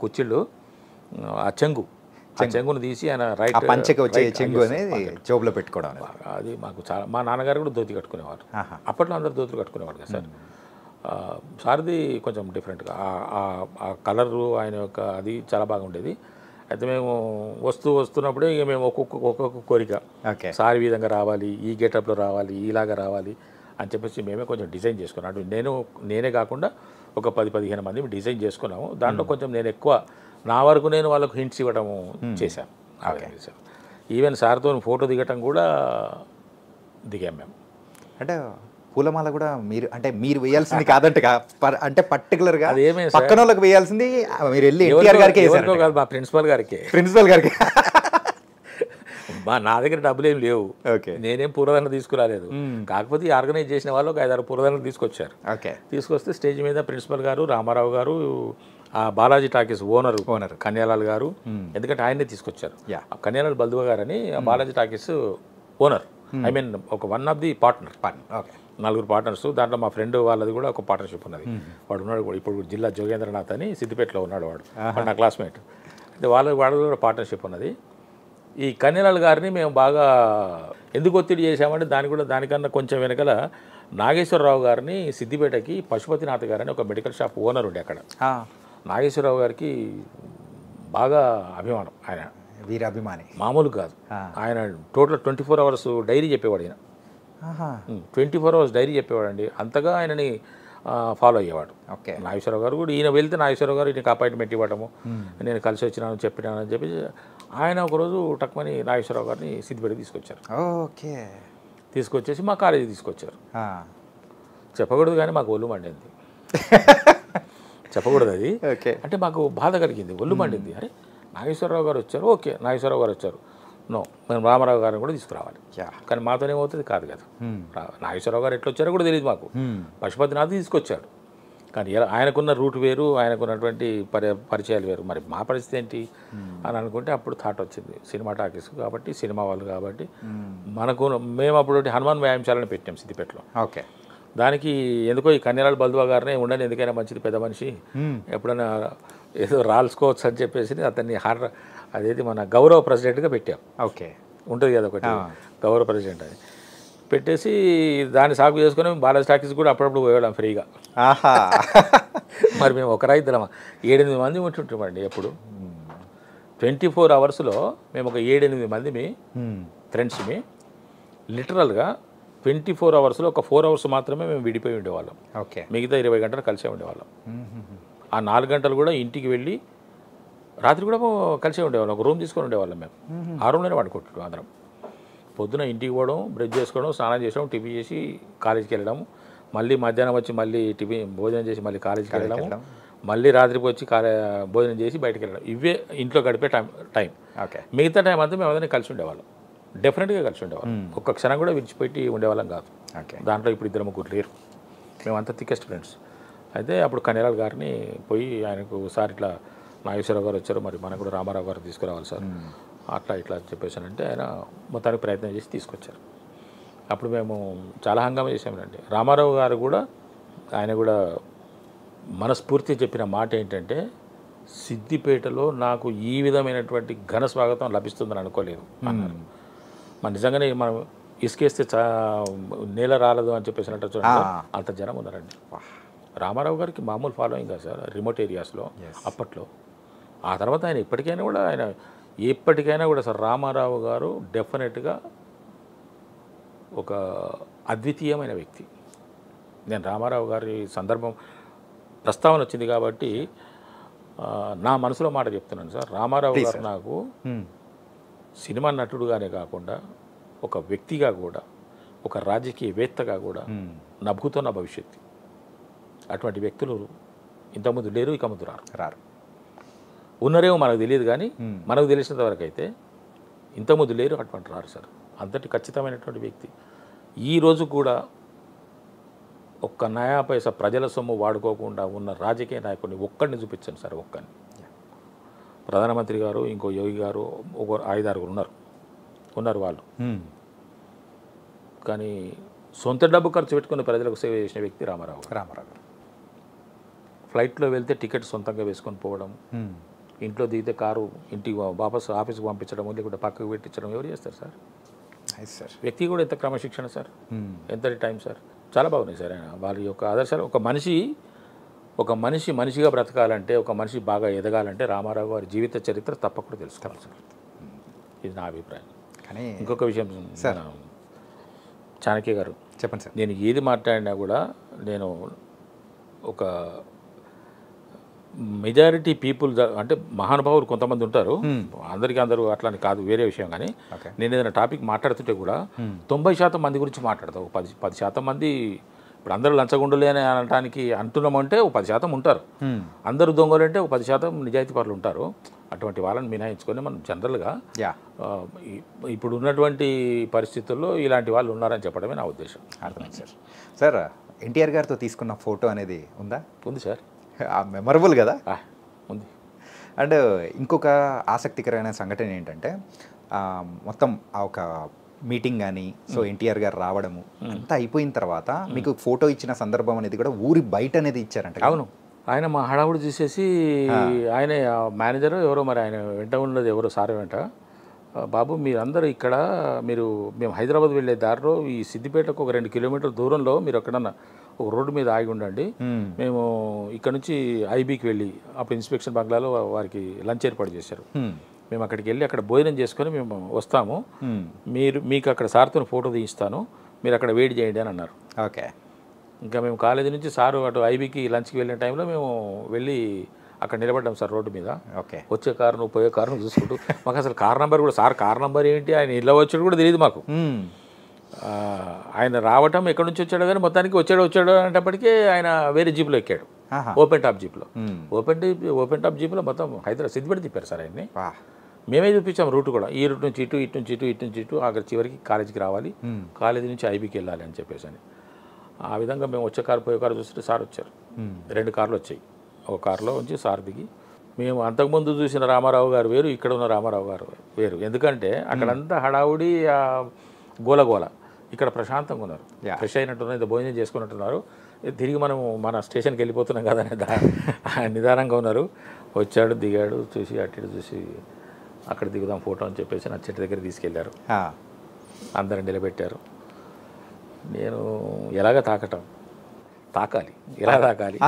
కుచ్చిళ్ళు, ఆ చెంగును తీసి ఆయన రైట్ పంచకి వచ్చే చెంగు అనేది జోబులో పెట్టుకోవడం, అది మాకు చాలా. మా నాన్నగారు కూడా ధోతి కట్టుకునేవారు. అప్పట్లో అందరు ధోతులు కట్టుకునేవారు కదా సార్. సార్ది కొంచెం డిఫరెంట్గా ఆ కలరు ఆయన యొక్క అది చాలా బాగా ఉండేది. అయితే మేము వస్తున్నప్పుడే ఇక మేము ఒక్కొక్క కోరిక, సార్ ఈ విధంగా రావాలి, ఈ గెటప్లో రావాలి, ఇలాగా రావాలి అని చెప్పేసి మేమే కొంచెం డిజైన్ చేసుకున్నాం. అంటే నేనే కాకుండా ఒక 10-15 మంది డిజైన్ చేసుకున్నాము. దాంట్లో కొంచెం నేను ఎక్కువ నా వరకు నేను వాళ్ళకు హింట్స్ ఇవ్వడము చేశాను. ఈవెన్ సార్తో ఫోటో దిగటం కూడా దిగాం మేము. అంటే పూలమాల కూడా మీరు వేయాల్సింది కాదంట, అంటే పర్టికులర్గా పక్కన వాళ్ళకి వేయాల్సింది మీరు వెళ్ళి ఎన్టీఆర్ గారికి కాదు, మా ప్రిన్సిపల్ గారికి. నా దగ్గర డబ్బులు ఏం లేవు, నేనేం పూలదండ తీసుకురాలేదు. కాకపోతే ఆర్గనైజ్ చేసిన వాళ్ళు ఒక 5-6 పూలదండలు తీసుకొచ్చారు. తీసుకొస్తే స్టేజ్ మీద ప్రిన్సిపల్ గారు, రామారావు గారు, ఆ బాలాజీ టాకీస్ ఓనర్ కన్యాలాల్ గారు, ఎందుకంటే ఆయనే తీసుకొచ్చారు. కన్యాలాల్ బల్దువా గారు అని Balaji talkies owner, I mean ఒక one of the partner. 4 partners, దాంట్లో మా ఫ్రెండ్ వాళ్ళది కూడా ఒక పార్ట్నర్షిప్ ఉన్నది. వాడు ఉన్నాడు కూడా ఇప్పుడు జిల్లా జోగేంద్రనాథ్ అని సిద్దిపేటలో ఉన్నాడు. వాడు నా క్లాస్మేట్. అయితే వాళ్ళది కూడా పార్ట్నర్షిప్ ఉన్నది. ఈ కన్యాలాల్ గారిని మేము బాగా ఎందుకు ఒత్తిడి చేశామంటే దానికన్నా కొంచెం వెనకాల నాగేశ్వరరావు గారిని సిద్దిపేటకి పశుపతినాథ్ గారని ఒక మెడికల్ షాప్ ఓనర్ ఉండే అక్కడ. నాగేశ్వరరావు గారికి బాగా అభిమానం. ఆయన వీరాభిమాని మామూలు కాదు. ఆయన టోటల్ 24 అవర్స్ డైరీ చెప్పేవాడు. ఆయన 24 అవర్స్ డైరీ చెప్పేవాడండి. అంతగా ఆయనని ఫాలో అయ్యేవాడు. ఓకే. నాగేశ్వరరావు గారు కూడా ఈయన వెళ్తే నాగేశ్వరరావు గారు ఈయనకి అపాయింట్మెంట్ ఇవ్వడము, నేను కలిసి వచ్చినాను చెప్పినానని చెప్పి ఆయన ఒకరోజు టక్మని నాగేశ్వరరావు గారిని సిద్దిపేటకి తీసుకొచ్చారు. ఓకే. తీసుకొచ్చేసి మా కాలేజీ తీసుకొచ్చారు. చెప్పకూడదు కానీ మాకు ఒళ్ళు మండింది. చెప్పకూడదు అది. అంటే మాకు బాధ కలిగింది, ఒళ్ళు మండింది. అరే నాగేశ్వరరావు గారు వచ్చారు, ఓకే నాగేశ్వరరావు గారు వచ్చారు, నో మేము రామారావు గారిని కూడా తీసుకురావాలి. కానీ మాతోనే ఏమవుతుంది కాదు కదా. నాగేశ్వరరావు గారు ఎట్లా వచ్చారో కూడా తెలియదు మాకు. పశుపతినాథ్ తీసుకొచ్చాడు, కానీ ఆయనకున్న రూట్ వేరు, ఆయనకున్నటువంటి పరిచయాలు వేరు. మరి మా పరిస్థితి ఏంటి అని అనుకుంటే అప్పుడు థాట్ వచ్చింది, సినిమా టాకీస్ కాబట్టి, సినిమా వాళ్ళు కాబట్టి మనకు మేము అప్పుడు హనుమాన్ వ్యాయామశాలను పెట్టాం సిద్దిపేటలో. ఓకే. దానికి ఎందుకో ఈ కన్యరాల బల్దువా గారినే ఉండండి, ఎందుకైనా మంచిది పెద్ద మనిషి, ఎప్పుడైనా ఏదో రాల్చుకోవచ్చు అని చెప్పేసి అతన్ని అదేది మన గౌరవ ప్రెసిడెంట్గా పెట్టాం. ఓకే. ఉంటుంది కదా ఒకటి గౌరవ ప్రెసిడెంట్ అని పెట్టేసి దాన్ని సాగు చేసుకుని బాలాజీ టాకీస్ కూడా అప్పుడప్పుడు పోయేవాళ్ళం ఫ్రీగా. మరి మేము ఒకరా ఇద్దరమా 7-8 మంది ఉంటుంటామండి. ఎప్పుడు 24 అవర్స్లో మేము ఒక 7-8 మందిమి ఫ్రెండ్స్మి. లిటరల్గా 24 అవర్స్లో ఒక 4 అవర్స్ మాత్రమే మేము విడిపోయి ఉండేవాళ్ళం. ఓకే. మిగతా 20 గంటలు కలిసే ఉండేవాళ్ళం. ఆ 4 గంటలు కూడా ఇంటికి వెళ్ళి రాత్రి కూడా కలిసే ఉండేవాళ్ళం. ఒక రూమ్ తీసుకొని ఉండేవాళ్ళం మేము. ఆ రూమ్లోనే పడుకుంటున్నాం అందరం. పొద్దున ఇంటికి పోవడం, బ్రష్ చేసుకోవడం, స్నానం చేయడం, టిఫిన్ చేసి కాలేజీకి వెళ్ళడం, మళ్ళీ మధ్యాహ్నం వచ్చి మళ్ళీ భోజనం చేసి మళ్ళీ కాలేజీకి వెళ్ళడం, మళ్ళీ రాత్రికి వచ్చి భోజనం చేసి బయటకు వెళ్ళడం. ఇవే ఇంట్లో గడిపే టైం. ఓకే. మిగతా టైం అంతా మేము అందరినీ కలిసి ఉండేవాళ్ళం. డెఫినెట్గా కలిసి ఉండేవాళ్ళం. ఒక్క క్షణం కూడా విడిచిపెట్టి ఉండేవాళ్ళం కాదు. దాంట్లో ఇప్పుడు 2-3 లేరు. మేమంతా థికెస్ట్ ఫ్రెండ్స్. అయితే అప్పుడు కన్యరాల్ గారిని పోయి ఆయనకు సార్ ఇట్లా నాగేశ్వరరావు గారు వచ్చారు, మరి మనకు కూడా రామారావు గారు తీసుకురావాలి సార్, అట్లా ఇట్లా చెప్పేసానంటే ఆయన మొత్తానికి ప్రయత్నం చేసి తీసుకొచ్చారు. అప్పుడు మేము చాలా హంగామా చేసామండి. రామారావు గారు కూడా ఆయన కూడా మనస్ఫూర్తిగా చెప్పిన మాట ఏంటంటే, సిద్దిపేటలో నాకు ఈ విధమైనటువంటి ఘన స్వాగతం లభిస్తుందని అనుకోలేదు అన్నారు. మన నిజంగానే మనం ఇసుకేస్తే నేల రాలదు అని చెప్పేసినట్టు చూడండి, అంత జనం ఉన్నారండి. రామారావు గారికి మామూలు ఫాలోయింగ్ కాదు సార్ రిమోట్ ఏరియాస్లో అప్పట్లో. ఆ తర్వాత ఆయన ఎప్పటికైనా కూడా సార్ రామారావు గారు డెఫినెట్గా ఒక అద్వితీయమైన వ్యక్తి. నేను రామారావు గారి ప్రస్తావన వచ్చింది కాబట్టి నా మనసులో మాట చెప్తున్నాను సార్. రామారావు గారు నాకు సినిమా నటుడుగానే కాకుండా ఒక వ్యక్తిగా కూడా, ఒక రాజకీయవేత్తగా కూడా నభూతో భవిష్యత్తు. అటువంటి వ్యక్తులు ఇంతకుముందు లేరు, ఇక ముందు రారు. ఉన్నారేమో మనకు తెలియదు, కానీ మనకు తెలిసినంత వరకు అయితే ఇంతకుముందు లేరు, అటువంటి రారు సార్. అంతటి ఖచ్చితమైనటువంటి వ్యక్తి. ఈరోజు కూడా ఒక్క నయా పైసా ప్రజల సొమ్ము వాడుకోకుండా ఉన్న రాజకీయ నాయకుడిని ఒక్కడిని చూపించండి సార్, ఒక్కడిని. ప్రధానమంత్రి గారు, ఇంకో యోగి గారు, ఒక 5-6 ఉన్నారు వాళ్ళు. కానీ సొంత డబ్బు ఖర్చు పెట్టుకుని ప్రజలకు సేవ చేసిన వ్యక్తి రామారావు. ఫ్లైట్లో వెళ్తే టికెట్ సొంతంగా వేసుకొని పోవడం, ఇంట్లో దిగితే కారు ఇంటికి వాపసు ఆఫీస్కి పంపించడం, లేకుంటే పక్కకు పెట్టించడం ఎవరు చేస్తారు సార్? వ్యక్తి కూడా ఎంత క్రమశిక్షణ సార్, ఎంతటి టైం సార్. చాలా బాగున్నాయి సార్ ఆయన వాళ్ళ యొక్క ఆదర్శాలు. ఒక మనిషి మనిషిగా బ్రతకాలంటే, ఒక మనిషి బాగా ఎదగాలంటే రామారావు గారి జీవిత చరిత్ర తప్పకుండా తెలుసుకోవాలి సార్. ఇది నా అభిప్రాయం. కానీ ఇంకొక విషయం సార్, చాణక్య గారు చెప్పండి సార్. నేను ఏది మాట్లాడినా కూడా నేను ఒక మెజారిటీ పీపుల్ అంటే మహానుభావులు కొంతమంది ఉంటారు, అందరూ అట్లని కాదు, వేరే విషయం. కానీ నేను ఏదైనా టాపిక్ మాట్లాడుతుంటే కూడా 90% మంది గురించి మాట్లాడతాను. 10% మంది ఇప్పుడు అందరూ లంచగొండలే అని అనడానికి అంటున్నామంటే 10% ఉంటారు. అందరూ దొంగలు అంటే 10% నిజాయితీ పరులు ఉంటారు. అటువంటి వాళ్ళని మినహాయించుకొని మనం జనరల్గా ఇప్పుడు ఉన్నటువంటి పరిస్థితుల్లో ఇలాంటి వాళ్ళు ఉన్నారని చెప్పడమే నా ఉద్దేశం. అర్థమైంది సార్. సార్, ఎన్టీఆర్ గారితో తీసుకున్న ఫోటో అనేది ఉందా? ఉంది సార్. మెమరబుల్ కదా? ఉంది. అండ్ ఇంకొక ఆసక్తికరమైన సంఘటన ఏంటంటే, మొత్తం ఒక మీటింగ్ కానీ ఎన్టీఆర్ గారు రావడము అంతా అయిపోయిన తర్వాత మీకు ఫోటో ఇచ్చిన సందర్భం అనేది కూడా ఊరి బయట అనేది ఇచ్చారంట. అవును. ఆయన మా హడావుడు చూసేసి ఆయన మేనేజర్ ఎవరో, మరి ఆయన వెంట ఉన్నది ఎవరో సార్ వెంట, బాబు మీరందరూ ఇక్కడ, మేము హైదరాబాద్ వెళ్ళే దారిలో ఈ సిద్దిపేటకు ఒక 2 కిలోమీటర్ల దూరంలో మీరు ఎక్కడన్నా ఒక రోడ్డు మీద ఆగి ఉండండి, మేము ఇక్కడ నుంచి ఐబీకి వెళ్ళి అప్పుడు ఇన్స్పెక్షన్ బంగ్లాలో వారికి లంచ్ ఏర్పాటు చేశారు. మేము అక్కడికి వెళ్ళి అక్కడ భోజనం చేసుకొని మేము వస్తాము, మీకు అక్కడ సార్తో ఫోటో తీయిస్తాను, మీరు అక్కడ వెయిట్ చేయండి అని అన్నారు. ఓకే. ఇంకా మేము కాలేజీ నుంచి సారు అటు ఐబీకి లంచ్కి వెళ్ళిన టైంలో మేము వెళ్ళి అక్కడ నిలబడ్డాం సార్ రోడ్డు మీద. ఓకే. వచ్చే కారును పోయే కారును చూసుకుంటూ మాకు అసలు కార్ నెంబర్ కూడా, సార్ కార్ నెంబర్ ఏంటి, ఆయన ఇళ్ళ వచ్చాడు కూడా తెలియదు మాకు. ఆయన రావటం ఎక్కడి నుంచి వచ్చాడో కానీ మొత్తానికి వచ్చాడు అనేటప్పటికీ ఆయన వేరే జీప్లో ఎక్కాడు, ఓపెన్ టాప్ జీప్లో. ఓపెన్ టాప్ జీప్లో మొత్తం హైదరాబాద్ సిద్దిపేట తిప్పారు సార్ ఆయన్ని. మేమే చూపించాం రూట్ కూడా, ఈ రూట్ నుంచి ఇటు, ఇటు నుంచి ఇటు, ఇటు నుంచి ఇటు, అక్కడ చివరికి కాలేజీకి రావాలి, కాలేజీ నుంచి ఐబీకి వెళ్ళాలి అని చెప్పేసి అని. ఆ విధంగా మేము వచ్చే కారు పోయే కారు చూస్తే సార్ వచ్చారు. 2 కార్లు వచ్చాయి. ఒక కారులో ఉంచి సార్ దిగి, మేము అంతకుముందు చూసిన రామారావు గారు వేరు, ఇక్కడ ఉన్న రామారావు గారు వేరు. ఎందుకంటే అక్కడంతా హడావుడి గోలగోల, ఇక్కడ ప్రశాంతంగా ఉన్నారు, ఫ్రెష్ అయినట్టున్నారు, ఇంత భోజనం చేసుకున్నట్టున్నారు. తిరిగి మనం మన స్టేషన్కి వెళ్ళిపోతున్నాం కదా అని నిదానంగా ఉన్నారు. వచ్చాడు, దిగాడు, చూసి అటు చూసి అక్కడ దిగుదాం ఫోటో అని చెప్పేసి నా చెట్టు దగ్గర తీసుకెళ్ళారు. అందరిని నిలబెట్టారు. నేను ఎలాగ తాకాలి, ఎలా తాకాలి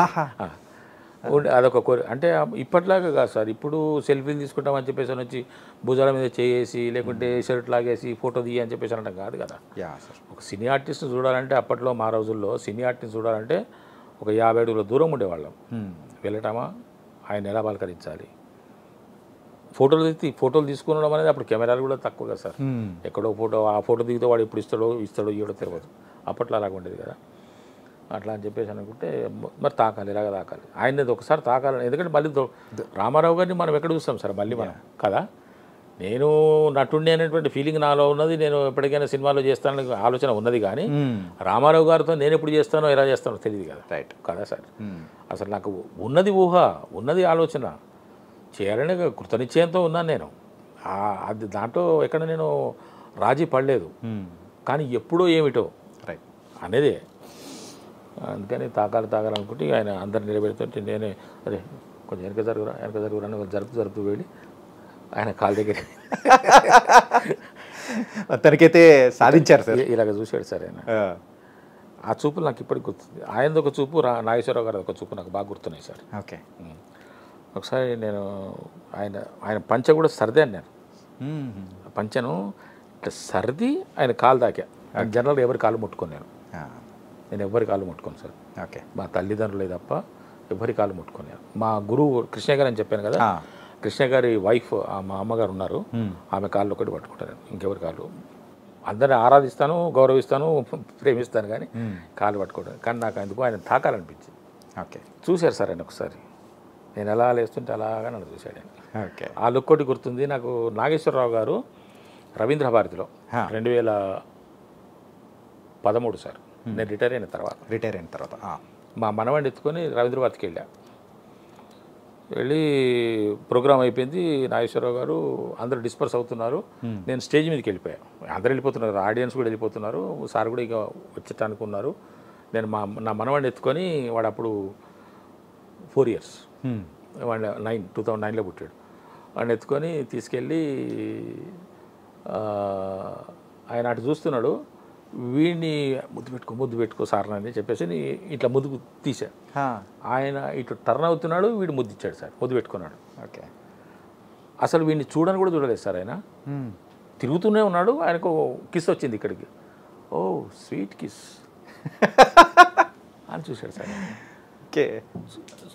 అదొక అంటే ఇప్పట్లాగా కాదు సార్. ఇప్పుడు సెల్ఫీలు తీసుకుంటామని చెప్పేసి వచ్చి భుజాల మీద చేసి, లేకుంటే షర్ట్ లాగేసి ఫోటో తీయ అని చెప్పేసి అనడం కాదు కదా. ఒక సినీ ఆర్టిస్ట్ని చూడాలంటే, అప్పట్లో మా రోజుల్లో సినీ ఆర్టిస్ట్ని చూడాలంటే ఒక 50 అడుగుల దూరం ఉండేవాళ్ళం. వెళ్ళటమా, ఆయన ఎలా పలకరించాలి, ఫోటోలు తీసుకునడం అనేది అప్పుడు కెమెరాలు కూడా తక్కువ కదా సార్. ఎక్కడో ఆ ఫోటో దిగితే వాడు ఎప్పుడు ఇస్తాడో ఇవ్వడో తెలియదు. అప్పట్లో అలాగ ఉండేది కదా. అట్లా అని చెప్పేసి అనుకుంటే మరి తాకాలి, ఇలాగ తాకాలి, ఆయనది ఒకసారి తాకాలని. ఎందుకంటే మళ్ళీ రామారావు గారిని మనం ఎక్కడ చూస్తాం సార్ మళ్ళీ మనం కదా. నేను నటుండి అనేటువంటి ఫీలింగ్ నాలో ఉన్నది, నేను ఎప్పటికైనా సినిమాలో చేస్తానని ఆలోచన ఉన్నది. కానీ రామారావు గారితో నేను ఎప్పుడు చేస్తానో ఎలా చేస్తానో తెలియదు కదా. రైట్ కదా సార్. అసలు నాకు ఉన్నది ఊహ, ఉన్నది ఆలోచన, చేయాలనే కృతనిశ్చయంతో ఉన్నాను నేను. అది దాంట్లో ఎక్కడ నేను రాజీ పడలేదు. కానీ ఎప్పుడో ఏమిటో అనేది. అందుకని తాకాలనుకుంటే ఆయన అందరు నిలబెడుతుంటే నేనే అరే కొంచెం వెనక జరుగురా అని జరుపుతూ వెళ్ళి ఆయన కాళ్ళ దగ్గర తనకైతే సాధించారు సార్. ఇలాగ చూశాడు సార్ ఆయన. ఆ చూపులు నాకు ఇప్పటికి గుర్తుంది. ఆయనది ఒక చూపు, నాగేశ్వరరావు గారు ఒక చూపు నాకు బాగా గుర్తున్నాయి సార్. ఓకే. ఒకసారి నేను ఆయన పంచ కూడా సర్దాను నేను. పంచను ఇట్లా సర్ది ఆయన కాలు దాకా. జనరల్గా ఎవరి కాళ్ళు ముట్టుకున్నాను నేను, ఎవరి కాళ్ళు ముట్టుకోను సార్. ఓకే. మా తల్లిదండ్రులే తప్ప ఎవరి కాళ్ళు ముట్టుకున్నాను. మా గురువు కృష్ణ గారు అని చెప్పాను కదా, కృష్ణ గారి వైఫ్ మా అమ్మగారు ఉన్నారు, ఆమె కాళ్ళు ఒకటి పట్టుకుంటాను. ఇంకెవరి కాళ్ళు, అందరిని ఆరాధిస్తాను, గౌరవిస్తాను, ప్రేమిస్తాను, కానీ కాళ్ళు పట్టుకోవడం. కానీ నాకు ఎందుకు ఆయన తాకాలనిపించింది. ఓకే. చూశారు సార్ ఆయన ఒకసారి, నేను ఎలా లేస్తుంటే అలాగా నన్ను చూశాడు ఆయన. ఓకే. ఆ లుక్ ఒకటి గుర్తుంది నాకు. నాగేశ్వరరావు గారు రవీంద్ర భారతిలో 2013 సార్, నేను రిటైర్ అయిన తర్వాత మా మనవాడిని ఎత్తుకొని రవీంద్ర భారతికి వెళ్ళి ప్రోగ్రామ్ అయిపోయింది. నాగేశ్వరరావు గారు అందరూ డిస్పర్స్ అవుతున్నారు, నేను స్టేజ్ మీదకి వెళ్ళిపోయాను. అందరూ వెళ్ళిపోతున్నారు, ఆడియన్స్ కూడా వెళ్ళిపోతున్నారు, సార్ కూడా ఇక వచ్చేటానికి ఉన్నారు. నేను నా మనవాడిని ఎత్తుకొని, వాడు అప్పుడు 4 years, వాడు 2009లో పుట్టాడు. వాడిని ఎత్తుకొని తీసుకెళ్ళి ఆయన అటు చూస్తున్నాడు. వీడిని ముద్దు పెట్టుకో సార్ అని చెప్పేసి ఇట్లా ముద్దు తీసా. ఆయన ఇటు టర్న్ అవుతున్నాడు, వీడు ముద్దు ఇచ్చాడు సార్, ముద్దు పెట్టుకున్నాడు. ఓకే. అసలు వీడిని చూడని కూడా చూడలేదు సార్. ఆయన తిరుగుతూనే ఉన్నాడు, ఆయనకు కిస్ వచ్చింది ఇక్కడికి. ఓ స్వీట్ కిస్ అని చూశాడు సార్. ఓకే.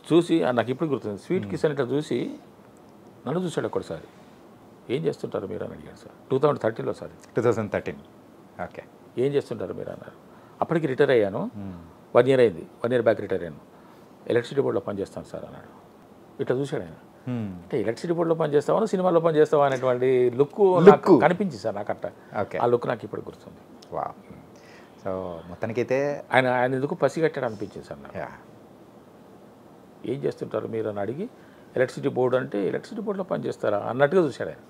చూసి నాకు ఇప్పుడు గుర్తుంది, స్వీట్ కిస్ అని ఇట్లా చూసి నన్ను చూశాడు ఒక్కసారి. ఏం చేస్తుంటారు మీరు అని అడిగాడు సార్. 2013లో సార్. 2013. ఓకే. ఏం చేస్తుంటారు మీరు అన్నారు. అప్పటికి రిటైర్ అయ్యాను, 1 year అయింది, 1 year బ్యాక్ రిటైర్ అయ్యాను. ఎలక్ట్రిసిటీ బోర్డులో పనిచేస్తాను సార్ అన్నాడు. ఇట్లా చూశాడు ఆయన. అంటే ఎలక్ట్రిసిటీ బోర్డులో పనిచేస్తావా, సినిమాలో పనిచేస్తావా అనేటువంటి లుక్ కనిపించింది సార్ నాకు. అట్ట ఆ లుక్ నాకు ఇప్పుడు గుర్తుంది. వా. సో మొత్తానికైతే ఆయన ఎందుకు పసిగట్టాడు అనిపించింది సార్ నాకు. ఏం చేస్తుంటారు మీరు అని అడిగి, ఎలక్ట్రిసిటీ బోర్డు అంటే ఎలక్ట్రిసిటీ బోర్డులో పనిచేస్తారా అన్నట్టుగా చూశాడు ఆయన.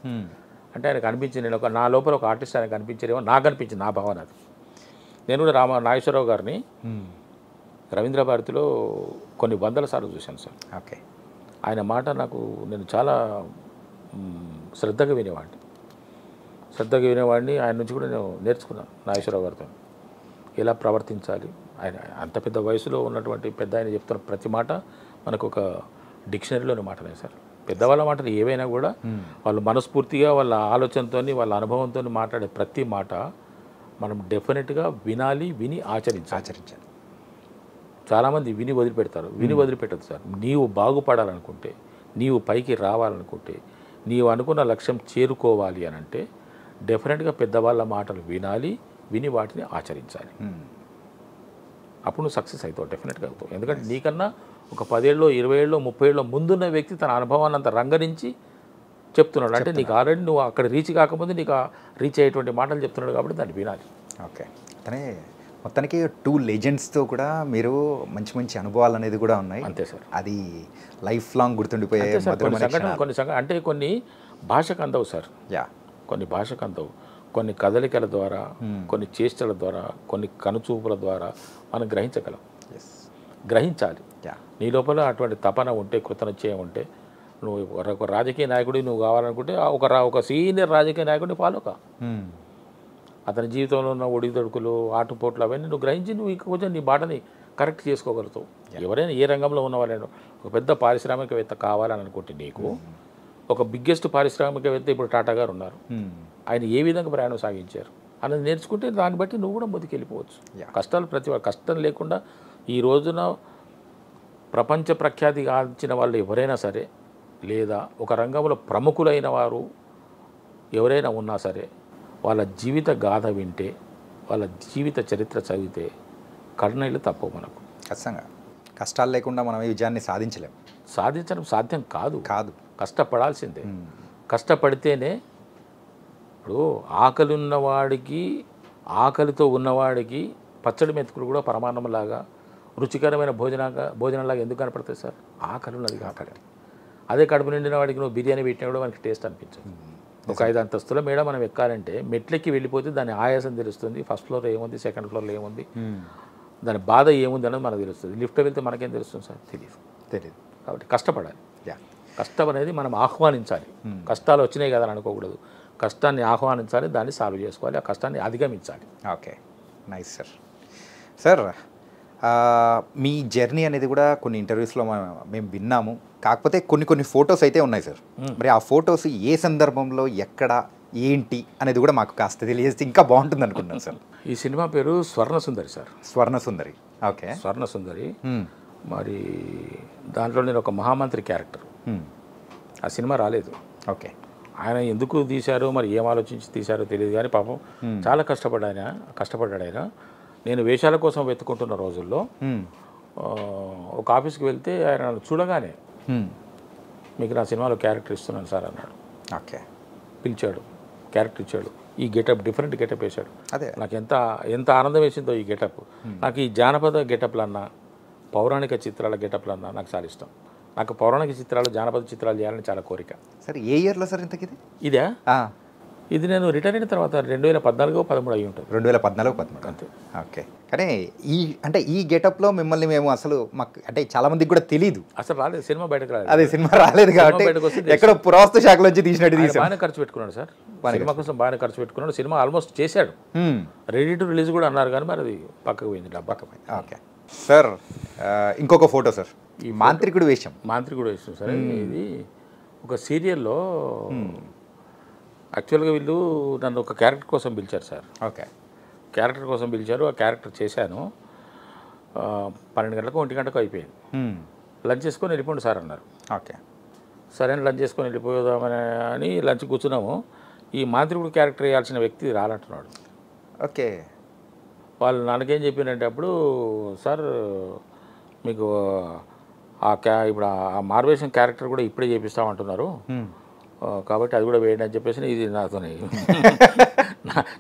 అంటే ఆయనకు అనిపించింది, నేను నా లోపల ఒక ఆర్టిస్ట్ ఆయనకు అనిపించేదేమో నాకు అనిపించింది, నా భావన అది. నేను కూడా నాగేశ్వరరావు గారిని రవీంద్ర భారతిలో కొన్ని 100 సార్లు చూశాను సార్. ఓకే. ఆయన మాట నాకు నేను చాలా శ్రద్ధగా వినేవాడిని. ఆయన నుంచి కూడా నేను నేర్చుకున్నాను నాగేశ్వరరావు గారితో ఎలా ప్రవర్తించాలి. ఆయన అంత పెద్ద వయసులో ఉన్నటువంటి పెద్ద ఆయన చెప్తున్న ప్రతి మాట మనకు ఒక డిక్షనరీలోని మాటనే సార్. పెద్దవాళ్ళ మాటలు ఏవైనా కూడా వాళ్ళు మనస్ఫూర్తిగా వాళ్ళ ఆలోచనతో వాళ్ళ అనుభవంతో మాట్లాడే ప్రతి మాట మనం డెఫినెట్గా వినాలి, విని ఆచరించాలి. చాలామంది విని వదిలిపెడతారు. విని వదిలిపెట్టదు సార్. నీవు బాగుపడాలనుకుంటే, నీవు పైకి రావాలనుకుంటే, నీవు అనుకున్న లక్ష్యం చేరుకోవాలి అని అంటే డెఫినెట్గా పెద్దవాళ్ళ మాటలు వినాలి, విని వాటిని ఆచరించాలి. అప్పుడు నువ్వు సక్సెస్ అవుతావు, డెఫినెట్గా అవుతావు. ఎందుకంటే నీకన్నా ఒక 10 ఏళ్ళలో 20 ఏళ్ళలో 30 ఏళ్ళలో ముందున్న వ్యక్తి తన అనుభవాన్ని అంత రంగరించి చెప్తున్నాడు అంటే నీకు ఆల్రెడీ నువ్వు అక్కడ రీచ్ కాకముందు నీకు రీచ్ అయ్యేటువంటి మాటలు చెప్తున్నాడు కాబట్టి దాన్ని వినాలి. ఓకే, అతనే మొత్తానికి 2 లెజెండ్స్తో కూడా మీరు మంచి మంచి అనుభవాలు అనేది కూడా ఉన్నాయి. అంతే సార్, అది లైఫ్ లాంగ్ గుర్తుండిపోయే కొన్ని అంటే కొన్ని భాషకు అందవు సార్. కొన్ని భాషకు అందవు. కొన్ని కదలికల ద్వారా, కొన్ని చేష్టల ద్వారా, కొన్ని కనుచూపుల ద్వారా మనం గ్రహించాలి. నీ లోపల అటువంటి తపన ఉంటే, కృతనిశ్చయం ఉంటే, నువ్వు ఒక రాజకీయ నాయకుడి నువ్వు కావాలనుకుంటే ఒక సీనియర్ రాజకీయ నాయకుడిని ఫాలో కా. అతని జీవితంలో ఉన్న ఒడిదొడుకులు, ఆటుపోట్లు అవన్నీ నువ్వు గ్రహించి నువ్వు ఇంకా కొంచెం నీ బాటని కరెక్ట్ చేసుకోగలుగుతావు. ఎవరైనా ఏ రంగంలో ఉన్న వాళ్ళైనా ఒక పెద్ద పారిశ్రామికవేత్త కావాలని అనుకుంటే నీకు ఒక బిగ్గెస్ట్ పారిశ్రామికవేత్త ఇప్పుడు టాటా గారు ఉన్నారు. ఆయన ఏ విధంగా ప్రయాణం సాగించారు అనేది నేర్చుకుంటే దాన్ని బట్టి నువ్వు కూడా ముందుకెళ్ళిపోవచ్చు. కష్టాలు కష్టం లేకుండా ఈ రోజున ప్రపంచ ప్రఖ్యాతి గాంచిన వాళ్ళు ఎవరైనా సరే, లేదా ఒక రంగంలో ప్రముఖులైన వారు ఎవరైనా ఉన్నా సరే, వాళ్ళ జీవిత గాథ వింటే, వాళ్ళ జీవిత చరిత్ర చదివితే కన్నీళ్ళు తప్పవు మనకు. ఖచ్చితంగా కష్టాలు లేకుండా మనం ఈ విజయాన్ని సాధించలేము. సాధించడం సాధ్యం కాదు. కష్టపడాల్సిందే. కష్టపడితేనే ఇప్పుడు ఆకలి ఉన్నవాడికి, ఆకలితో ఉన్నవాడికి పచ్చడి మెతుకులు కూడా పరమాన్నంలాగా రుచికరమైన భోజనంలాగా ఎందుకు కనపడతాయి సార్? ఆకలి ఉన్నది కాబట్టి. అదే కడుపు నిండిన వాడికి నువ్వు బిర్యానీ పెట్టినా కూడా మనకి టేస్ట్ అనిపించదు. ఒక 5 అంతస్తుల మేడ మనం ఎక్కాలంటే మెట్లెక్కి వెళ్ళిపోతే దాని ఆయాసం తెలుస్తుంది. ఫస్ట్ ఫ్లోర్ ఏముంది, సెకండ్ ఫ్లోర్లో ఏముంది, దాని బాధ ఏముంది అనేది మనకు తెలుస్తుంది. లిఫ్ట్లో వెళ్తే మనకేం తెలుస్తుంది సార్? తెలియదు. కాబట్టి కష్టపడాలి. కష్టం అనేది మనం ఆహ్వానించాలి. కష్టాలు వచ్చినాయి కదా అని అనుకోకూడదు. కష్టాన్ని ఆహ్వానించాలి, దాన్ని సాల్వ్ చేసుకోవాలి, ఆ కష్టాన్ని అధిగమించాలి. Okay, nice sir. మీ జర్నీ అనేది కూడా కొన్ని ఇంటర్వ్యూస్లో మేము విన్నాము. కాకపోతే కొన్ని ఫొటోస్ అయితే ఉన్నాయి సార్. మరి ఆ ఫొటోస్ ఏ సందర్భంలో, ఎక్కడ, ఏంటి అనేది కూడా మాకు కాస్త తెలియజేస్తే ఇంకా బాగుంటుంది అనుకుంటున్నాను సార్. ఈ సినిమా పేరు స్వర్ణసుందరి సార్. స్వర్ణసుందరి. ఓకే, స్వర్ణసుందరి. మరి దాంట్లో నేను ఒక మహామంత్రి క్యారెక్టర్. ఆ సినిమా రాలేదు. ఓకే, ఆయన ఎందుకు తీశారో మరి ఏం ఆలోచించి తీశారో తెలియదు కానీ పాపం చాలా కష్టపడ్డాడు ఆయన. నేను వేషాల కోసం వెతుకుంటున్న రోజుల్లో ఒక ఆఫీస్కి వెళ్తే ఆయన నన్ను చూడగానే మీకు నా సినిమాలో క్యారెక్టర్ ఇస్తున్నాను సార్ అన్నాడు. ఓకే, పిలిచాడు, క్యారెక్టర్ ఇచ్చాడు. ఈ గెటప్ డిఫరెంట్ గెటప్ వేశాడు. అదే నాకు ఎంత ఆనందం వేసిందో ఈ గెటప్. నాకు ఈ జానపద గెటప్లన్నా, పౌరాణిక చిత్రాల గెటప్లన్నా నాకు చాలా ఇష్టం. నాకు పౌరాణిక చిత్రాలు, జానపద చిత్రాలు చేయాలని చాలా కోరిక. సార్ ఏ ఇయర్లో సార్ ఇంతకి ఇదే? ఇది నేను రిటైర్ అయిన తర్వాత 2014-13 అయ్యి ఉంటుంది. 2014-13 అంతే. ఓకే, కానీ ఈ గెటప్లో మిమ్మల్ని మేము అసలు మాకు అంటే చాలా మందికి కూడా తెలియదు. అసలు రాలేదు, సినిమా బయటకు రాలేదు. అదే సినిమా రాలేదు కాబట్టి ఎక్కడో పురావస్తు శాఖలోంచి తీసినట్టు బాగానే ఖర్చు పెట్టుకున్నాడు సార్. సినిమా కోసం బాగానే ఖర్చు పెట్టుకున్నాడు. సినిమా ఆల్మోస్ట్ చేశాడు, రెడీ టు రిలీజ్ కూడా అన్నారు కానీ మరి అది పక్కకు పోయింది. ఓకే సార్, ఇంకొక ఫోటో సార్. ఈ మాంత్రికుడు వేషం సార్. ఇది ఒక సీరియల్లో యాక్చువల్గా వీళ్ళు నన్ను ఒక క్యారెక్టర్ కోసం పిలిచారు సార్. ఓకే, క్యారెక్టర్ కోసం పిలిచారు. ఆ క్యారెక్టర్ చేశాను. 12 గంటలకు 1 గంటకు అయిపోయింది. లంచ్ చేసుకొని వెళ్ళిపోండి సార్ అన్నారు. ఓకే, సరే లంచ్ చేసుకొని వెళ్ళిపోదామని లంచ్ కూర్చున్నాము. ఈ మాంత్రికుడు క్యారెక్టర్ వేయాల్సిన వ్యక్తి రాలంటున్నాడు. ఓకే, వాళ్ళు నాన్నకేం చెప్పినంటే అప్పుడు సార్ మీకు ఇప్పుడు ఆ మార్వేషన్ క్యారెక్టర్ కూడా ఇప్పుడే చేపిస్తామంటున్నారు కాబట్టి అది కూడా వేయండి అని చెప్పేసి ఇది నాతో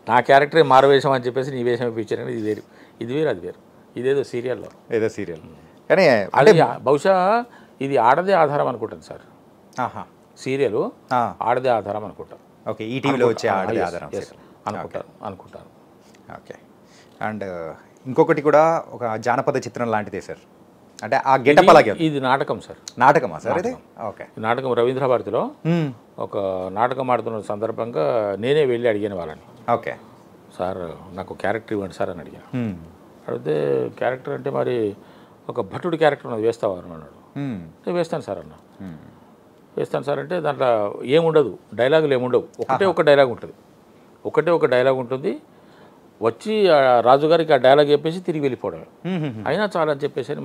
నా క్యారెక్టరే మారవేషం అని చెప్పేసి నీ వేషం ఇప్పించాను. ఇది వేరు అది వేరు. ఇదేదో సీరియల్ కానీ అది బహుశా ఇది ఆడదే ఆధారం అనుకుంటాను సార్. సీరియల్ ఆడదే ఆధారం అనుకుంటాను. ఓకే, ఈటీవీలో వచ్చే ఆడదే ఆధారం అనుకుంటాను. ఓకే, అండ్ ఇంకొకటి కూడా ఒక జానపద చిత్రం లాంటిదే సార్. అంటే ఆ గెటప్ అలాగే. ఇది నాటకం సార్. నాటకమా సార్ ఇది? ఓకే, నాటకం రవీంద్ర భారతిలో ఒక నాటకం ఆడుతున్న సందర్భంగా నేనే వెళ్ళి అడిగాను వాళ్ళని. ఓకే సార్ నాకు క్యారెక్టర్ ఇవ్వండి సార్ అని అడిగాను. అడిగితే క్యారెక్టర్ అంటే మరి ఒక భటుడి క్యారెక్టర్ ఉన్నది వేస్తావా అని అన్నాడు. నేను వేస్తాను సార్ అన్న. వేస్తాను సార్ అంటే దాంట్లో ఏముండదు, డైలాగులు ఏముండవు, ఒక డైలాగ్ ఉంటుంది, ఒక డైలాగ్ ఉంటుంది. వచ్చి రాజుగారికి ఆ డైలాగ్ చెప్పేసి తిరిగి వెళ్ళిపోవడమే. అయినా చాలా అని చెప్పేసి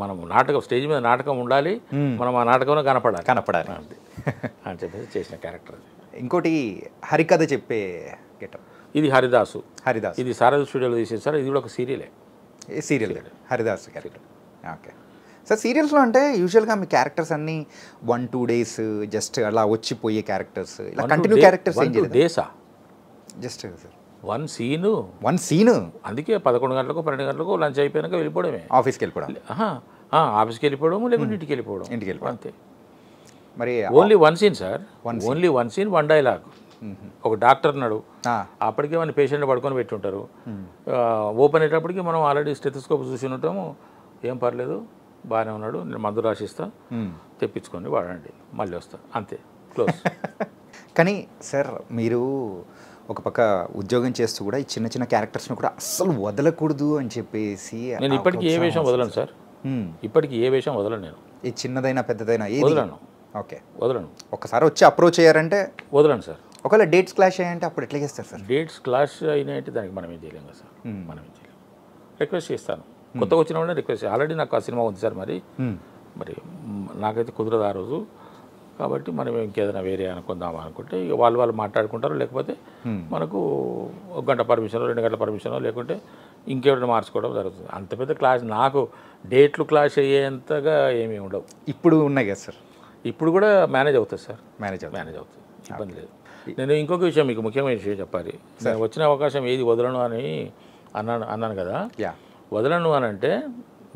మనం నాటకం, స్టేజ్ మీద నాటకం ఉండాలి, మనం ఆ నాటకంలో కనపడాలి అని చెప్పేసి చేసిన క్యారెక్టర్ అది. ఇంకోటి హరికథ చెప్పే గెటప్, ఇది హరిదాస్, ఇది సారథి స్టూడియోలో తీసేది సార్. ఇది కూడా ఒక సీరియలే, serial Haridas character. Okay sir, సీరియల్స్లో అంటే యూజువల్గా మీ క్యారెక్టర్స్ అన్నీ 1-2 days జస్ట్ అలా వచ్చిపోయే క్యారెక్టర్స్, ఇలా కంటిన్యూ క్యారెక్టర్స్ ఏం చేయలేదు? డేసా జస్ట్ సార్ వన్ సీను. అందుకే 11 గంటలకు 12 గంటలకు లంచ్ అయిపోయాక వెళ్ళిపోవడమే, ఆఫీస్కి వెళ్ళిపోవడం. ఆఫీస్కి వెళ్ళిపోవడం, లేకుంటే ఇంటికి వెళ్ళిపోవడం అంతే. మరి only one scene sir, only one scene, one dialogue. ఒక డాక్టర్ ఉన్నాడు, అప్పటికే మన పేషెంట్ పడుకొని పెట్టి ఉంటారు. ఓపెన్ అయ్యేటప్పటికి మనం ఆల్రెడీ స్టెథోస్కోప్ చూసి ఉంటాము, ఏం పర్లేదు బాగానే ఉన్నాడు, నేను మందు రాసిస్తా, తెప్పించుకొని వాడండి, మళ్ళీ వస్తా, అంతే, క్లోజ్. కానీ సార్ మీరు ఒక పక్క ఉద్యోగం చేస్తూ కూడా ఈ చిన్న చిన్న క్యారెక్టర్స్ని కూడా అస్సలు వదలకూడదు అని చెప్పేసి, నేను ఇప్పటికీ ఏ వేషం వదలను సార్, ఇప్పటికీ ఏ వేషం వదలను నేను. ఈ చిన్నదైనా పెద్దదైనా వదలను. ఓకే, వదలను. ఒకసారి వచ్చి అప్రోచ్ అయ్యారంటే వదలను సార్. ఒకవేళ డేట్స్ క్లాష్ అయ్యాయంటే అప్పుడు ఎట్లా చేస్తారు సార్? డేట్స్ క్లాష్ అయినాయంటే దానికి మనం ఏం చేయలేము కదా సార్, మనం ఏం చేయలేము. రిక్వెస్ట్ చేస్తాను, కొత్తగా వచ్చిన వాళ్ళని రిక్వెస్ట్. ఆల్రెడీ నాకు ఆ సినిమా ఉంది సార్, మరి నాకైతే కుదరదు ఆ రోజు, కాబట్టి మనం ఇంకేదైనా వేరే అనుకుందామా అనుకుంటే ఇక వాళ్ళు మాట్లాడుకుంటారు. లేకపోతే మనకు 1 గంట పర్మిషనో 2 గంటల పర్మిషనో, లేకుంటే ఇంకెవరైనా మార్చుకోవడం జరుగుతుంది. అంత పెద్ద క్లాష్, నాకు డేట్లు క్లాష్ అయ్యేంతగా ఏమీ ఉండవు. ఇప్పుడు ఉన్నాయి కదా సార్? ఇప్పుడు కూడా మేనేజ్ అవుతుంది సార్, మేనేజ్ అవుతుంది, ఇబ్బంది లేదు. నేను ఇంకొక విషయం, మీకు ముఖ్యమైన విషయం చెప్పాలి. నేను వచ్చిన అవకాశం ఏది వదలను అని అన్నాను కదా, వదలను అని అంటే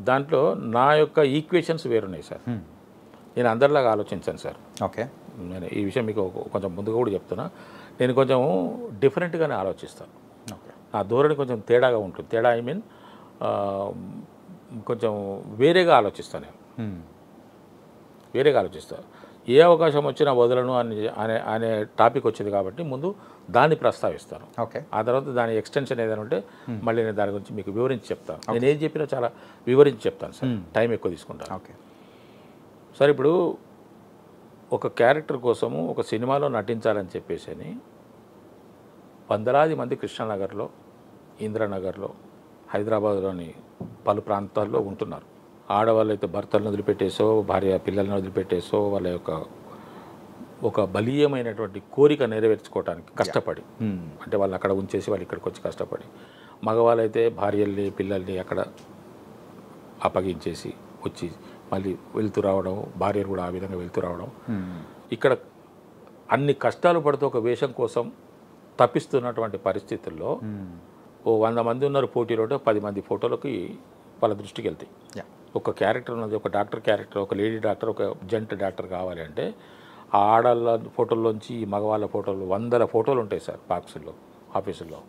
దాంట్లో నా యొక్క ఈక్వేషన్స్ వేరున్నాయి సార్. నేను అందరిలాగా ఆలోచించాను సార్. ఓకే, నేను ఈ విషయం మీకు కొంచెం ముందుగా కూడా చెప్తున్నా. నేను కొంచెం డిఫరెంట్గానే ఆలోచిస్తాను. నా ధోరణి కొంచెం తేడాగా ఉంటుంది. తేడా ఐ మీన్ కొంచెం వేరేగా ఆలోచిస్తాను నేను, వేరేగా ఆలోచిస్తాను. ఏ అవకాశం వచ్చినా వదలను అనే టాపిక్ వచ్చింది కాబట్టి ముందు దాన్ని ప్రస్తావిస్తాను. ఓకే, ఆ తర్వాత దాని ఎక్స్టెన్షన్ ఏదైనా ఉంటే మళ్ళీ నేను దాని గురించి మీకు వివరించి చెప్తాను. నేను ఏం చెప్పినా చాలా వివరించి చెప్తాను సార్, టైం ఎక్కువ తీసుకుంటాను. ఓకే సార్, ఇప్పుడు ఒక క్యారెక్టర్ కోసము ఒక సినిమాలో నటించాలని చెప్పేసి అని వందలాది మంది కృష్ణానగర్లో, ఇంద్రానగర్లో, హైదరాబాద్లోని పలు ప్రాంతాల్లో ఉంటున్నారు. ఆడవాళ్ళు అయితే భర్తలను వదిలిపెట్టేసో, భార్య పిల్లలను వదిలిపెట్టేసో, వాళ్ళ యొక్క ఒక బలీయమైనటువంటి కోరిక నెరవేర్చుకోవడానికి కష్టపడి, అంటే వాళ్ళు అక్కడ ఉంచేసి వాళ్ళు ఇక్కడికి వచ్చి కష్టపడి, మగవాళ్ళైతే భార్యల్ని పిల్లల్ని అక్కడ అప్పగించేసి వచ్చి మళ్ళీ వెళ్తూ రావడం, భార్యలు కూడా ఆ విధంగా వెళ్తూ రావడం. ఇక్కడ అన్ని కష్టాలు పడుతూ ఒక వేషం కోసం తప్పిస్తున్నటువంటి పరిస్థితుల్లో ఓ 100 మంది ఉన్నారు పోటీలో, 10 మంది ఫోటోలకి వాళ్ళ దృష్టికి వెళ్తాయి. ఒక క్యారెక్టర్ ఉన్నది, ఒక డాక్టర్ క్యారెక్టర్, ఒక లేడీ డాక్టర్, ఒక జెంట్ డాక్టర్ కావాలి అంటే ఆ ఆడళ్ళ ఫోటోల్లోంచి మగవాళ్ళ ఫోటోలు 100 ఫోటోలు ఉంటాయి సార్ బాక్సుల్లో, ఆఫీసుల్లో,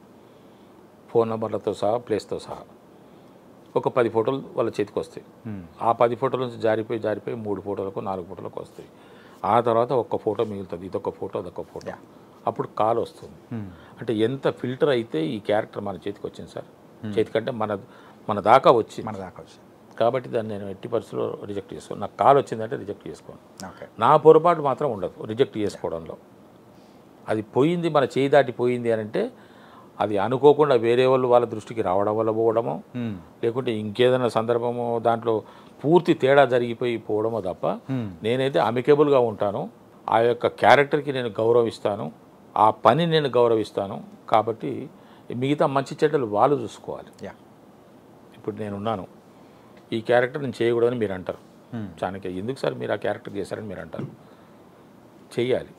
ఫోన్ నెంబర్లతో సహా, ప్లేస్తో సహా. ఒక 10 ఫోటోలు వాళ్ళ చేతికి వస్తాయి. ఆ 10 ఫోటోల నుంచి జారిపోయి 3 ఫోటోలకు 4 ఫోటోలకు వస్తాయి. ఆ తర్వాత ఒక్క ఫోటో మిగులుతుంది, ఇదొక ఫోటో, అదొక ఫోటో. అప్పుడు కాల్ వస్తుంది. అంటే ఎంత ఫిల్టర్ అయితే ఈ క్యారెక్టర్ మన చేతికి వచ్చింది సార్, చేతికంటే మన దాకా వచ్చింది. కాబట్టి దాన్ని నేను ఎట్టి పరిస్థితుల్లో రిజెక్ట్ చేసుకోను. నాకు కాల్ వచ్చిందంటే రిజెక్ట్ చేసుకోను. నా పొరపాటు మాత్రం ఉండదు రిజెక్ట్ చేసుకోవడంలో. అది పోయింది, మన చేయి దాటిపోయింది అని అంటే అది అనుకోకుండా వేరే వాళ్ళు వాళ్ళ దృష్టికి రావడం వల్ల పోవడమో, లేకుంటే ఇంకేదైనా సందర్భమో దాంట్లో పూర్తి తేడా జరిగిపోయి పోవడమో తప్ప నేనైతే అమికేబుల్గా ఉంటాను. ఆ యొక్క క్యారెక్టర్కి నేను గౌరవిస్తాను, ఆ పని నేను గౌరవిస్తాను. కాబట్టి మిగతా మంచి చెడ్డలు వాళ్ళు చూసుకోవాలి. ఇప్పుడు నేనున్నాను, ఈ క్యారెక్టర్ నేను చేయకూడదని మీరు అంటారు. చాణక్య ఎందుకు సార్ మీరు ఆ క్యారెక్టర్ చేశారని మీరు అంటారు. చెయ్యాలి,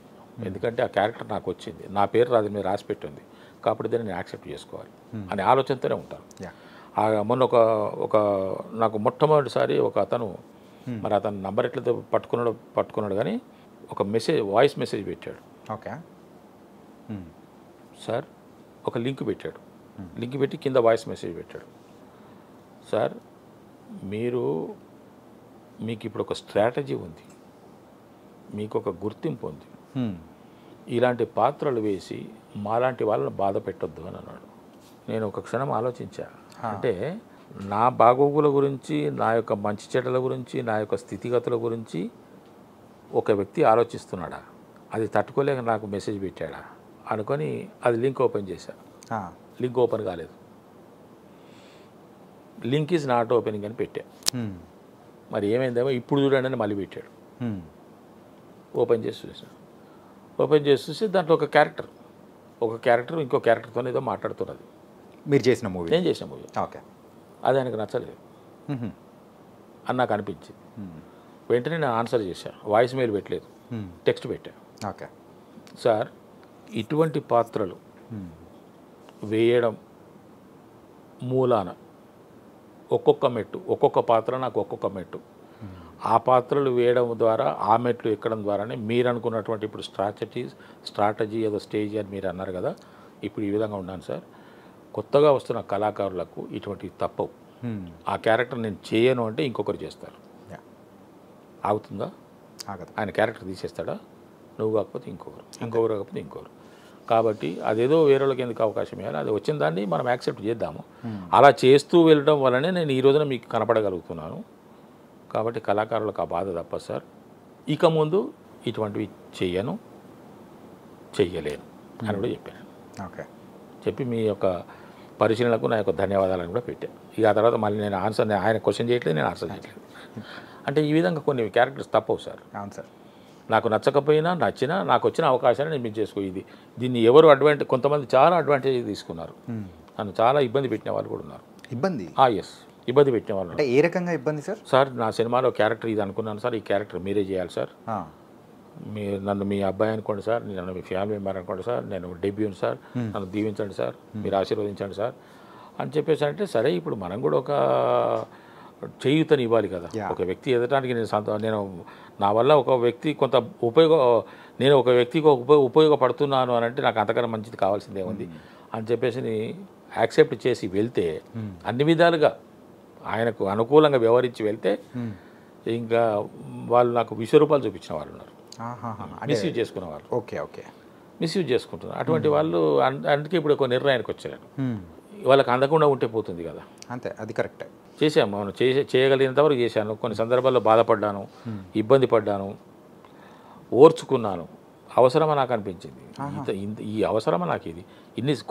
ఎందుకంటే ఆ క్యారెక్టర్ నాకు వచ్చింది, నా పేరు రాదు మీద రాసి పెట్టింది, కాబట్టి దాన్ని నేను యాక్సెప్ట్ చేసుకోవాలి అనే ఆలోచనతోనే ఉంటాను. మొన్న ఒక నాకు మొట్టమొదటిసారి ఒక అతను, మరి అతను నంబర్ ఎట్లయితే పట్టుకున్నాడు కానీ ఒక మెసేజ్, వాయిస్ మెసేజ్ పెట్టాడు. ఓకే సార్, ఒక లింక్ పెట్టాడు, లింక్ పెట్టి కింద వాయిస్ మెసేజ్ పెట్టాడు. సార్, మీకు ఇప్పుడు ఒక స్ట్రాటజీ ఉంది, మీకు ఒక గుర్తింపు ఉంది, ఇలాంటి పాత్రలు వేసి మాలాంటి వాళ్ళని బాధ పెట్టొద్దు అని అన్నాడు. నేను ఒక క్షణం ఆలోచించా. అంటే నా బాగోగుల గురించి, నా యొక్క మంచి చెడ్డల గురించి, నా యొక్క స్థితిగతుల గురించి ఒక వ్యక్తి ఆలోచిస్తున్నాడా, అది తట్టుకోలేక నాకు మెసేజ్ పెట్టాడా అనుకొని అది లింక్ ఓపెన్ చేశా. లింక్ ఓపెన్ కాలేదు. లింక్ ఈజ్ నాట్ ఓపెనింగ్ అని పెట్టా. మరి ఏమైందేమో ఇప్పుడు చూడండి అని మళ్ళీ పెట్టాడు. ఓపెన్ చేసి చూసాను. ఓపెన్ చేసి చూసి దాంట్లో ఒక క్యారెక్టర్ ఇంకో క్యారెక్టర్తో ఏదో మాట్లాడుతున్నది. మీరు చేసిన మూవీ? నేను చేసిన మూవీ. ఓకే. అది ఆయనకు నచ్చలేదు అని నాకు అనిపించింది. వెంటనే నేను ఆన్సర్ చేశాను. వాయిస్ మెయిల్ పెట్టలేదు, టెక్స్ట్ పెట్టా. ఓకే సార్, ఇటువంటి పాత్రలు వేయడం మూలాన ఒక్కొక్క పాత్ర నాకు ఒక్కొక్క మెట్టు. ఆ పాత్రలు వేయడం ద్వారా ఆ మెట్లు ఎక్కడం ద్వారానే మీరు అనుకున్నటువంటి ఇప్పుడు స్ట్రాటజీ ఏదో స్టేజ్ అని మీరు అన్నారు కదా, ఇప్పుడు ఈ విధంగా ఉన్నాను సార్. కొత్తగా వస్తున్న కళాకారులకు ఇటువంటివి తప్పవు. ఆ క్యారెక్టర్ నేను చేయను అంటే ఇంకొకరు చేస్తారు. ఆగుతుందా? ఆయన క్యారెక్టర్ తీసేస్తాడా? నువ్వు కాకపోతే ఇంకొకరు కాకపోతే ఇంకొకరు. కాబట్టి అదేదో వేరే వాళ్ళకి ఎందుకు అవకాశం ఇవ్వాలి? అది వచ్చిన దాన్ని మనం యాక్సెప్ట్ చేద్దాము. అలా చేస్తూ వెళ్ళడం వల్లనే నేను ఈ రోజున మీకు కనపడగలుగుతున్నాను. కాబట్టి కళాకారులకు ఆ బాధ తప్ప సార్. ఇక ముందు ఇటువంటివి చెయ్యలేను అని కూడా చెప్పాను. ఓకే. చెప్పి మీ యొక్క పరిశీలనకు నా యొక్క ధన్యవాదాలను కూడా పెట్టాను. ఇక ఆ తర్వాత మళ్ళీ నేను ఆయన క్వశ్చన్ చేయట్లేదు, నేను ఆన్సర్ చేయట్లేదు. అంటే ఈ విధంగా కొన్ని క్యారెక్టర్స్ తప్పవు సార్. అవును సార్. నాకు నచ్చకపోయినా నచ్చినా నాకు వచ్చిన అవకాశాన్ని నేను మిస్ చేసుకో. దీన్ని ఎవరు కొంతమంది చాలా అడ్వాంటేజ్ తీసుకున్నారు. నన్ను చాలా ఇబ్బంది పెట్టిన వాళ్ళు కూడా ఉన్నారు. ఇబ్బంది? ఎస్, ఇబ్బంది పెట్టిన వాళ్ళు. అంటే ఏ రకంగా ఇబ్బంది సార్? సార్, నా సినిమాలో క్యారెక్టర్ ఇది అనుకున్నాను సార్, ఈ క్యారెక్టర్ మీరే చేయాలి సార్. మీరు నన్ను మీ అబ్బాయి అనుకోండి సార్, నన్ను మీ ఫ్యామిలీ మెంబర్ అనుకోండి సార్, నేను డెబ్యూని సార్, నన్ను దీవించండి సార్, మీరు ఆశీర్వదించండి సార్ అని చెప్పేసి అంటే, సరే ఇప్పుడు మనం కూడా ఒక చేయూతని ఇవ్వాలి కదా. ఒక వ్యక్తి ఎదటానికి నేను నా వల్ల ఒక వ్యక్తి కొంత నేను ఒక వ్యక్తికి ఉపయోగపడుతున్నాను అని అంటే నాకు అంతకన్నా మంచిది కావాల్సిందే ఉంది అని చెప్పేసి యాక్సెప్ట్ చేసి వెళ్తే, అన్ని విధాలుగా ఆయనకు అనుకూలంగా వ్యవహరించి వెళ్తే ఇంకా వాళ్ళు నాకు విశ్వరూపాలు చూపించిన వాళ్ళు ఉన్నారు. మిస్యూజ్ చేసుకున్న వాళ్ళు. Okay okay. మిస్యూజ్ చేసుకుంటున్నారు. అటువంటి వాళ్ళు అందుకే ఇప్పుడు ఒక నిర్ణయానికి వచ్చారు. వాళ్ళకి అందకుండా ఉంటే పోతుంది కదా. అంతే, అది కరెక్టే. చేశాము, మనం చేయగలిగినంత వరకు చేశాను. కొన్ని సందర్భాల్లో బాధపడ్డాను, ఇబ్బంది పడ్డాను, ఓర్చుకున్నాను. అవసరమా నాకు అనిపించింది, ఈ అవసరమా నాకు ఇది.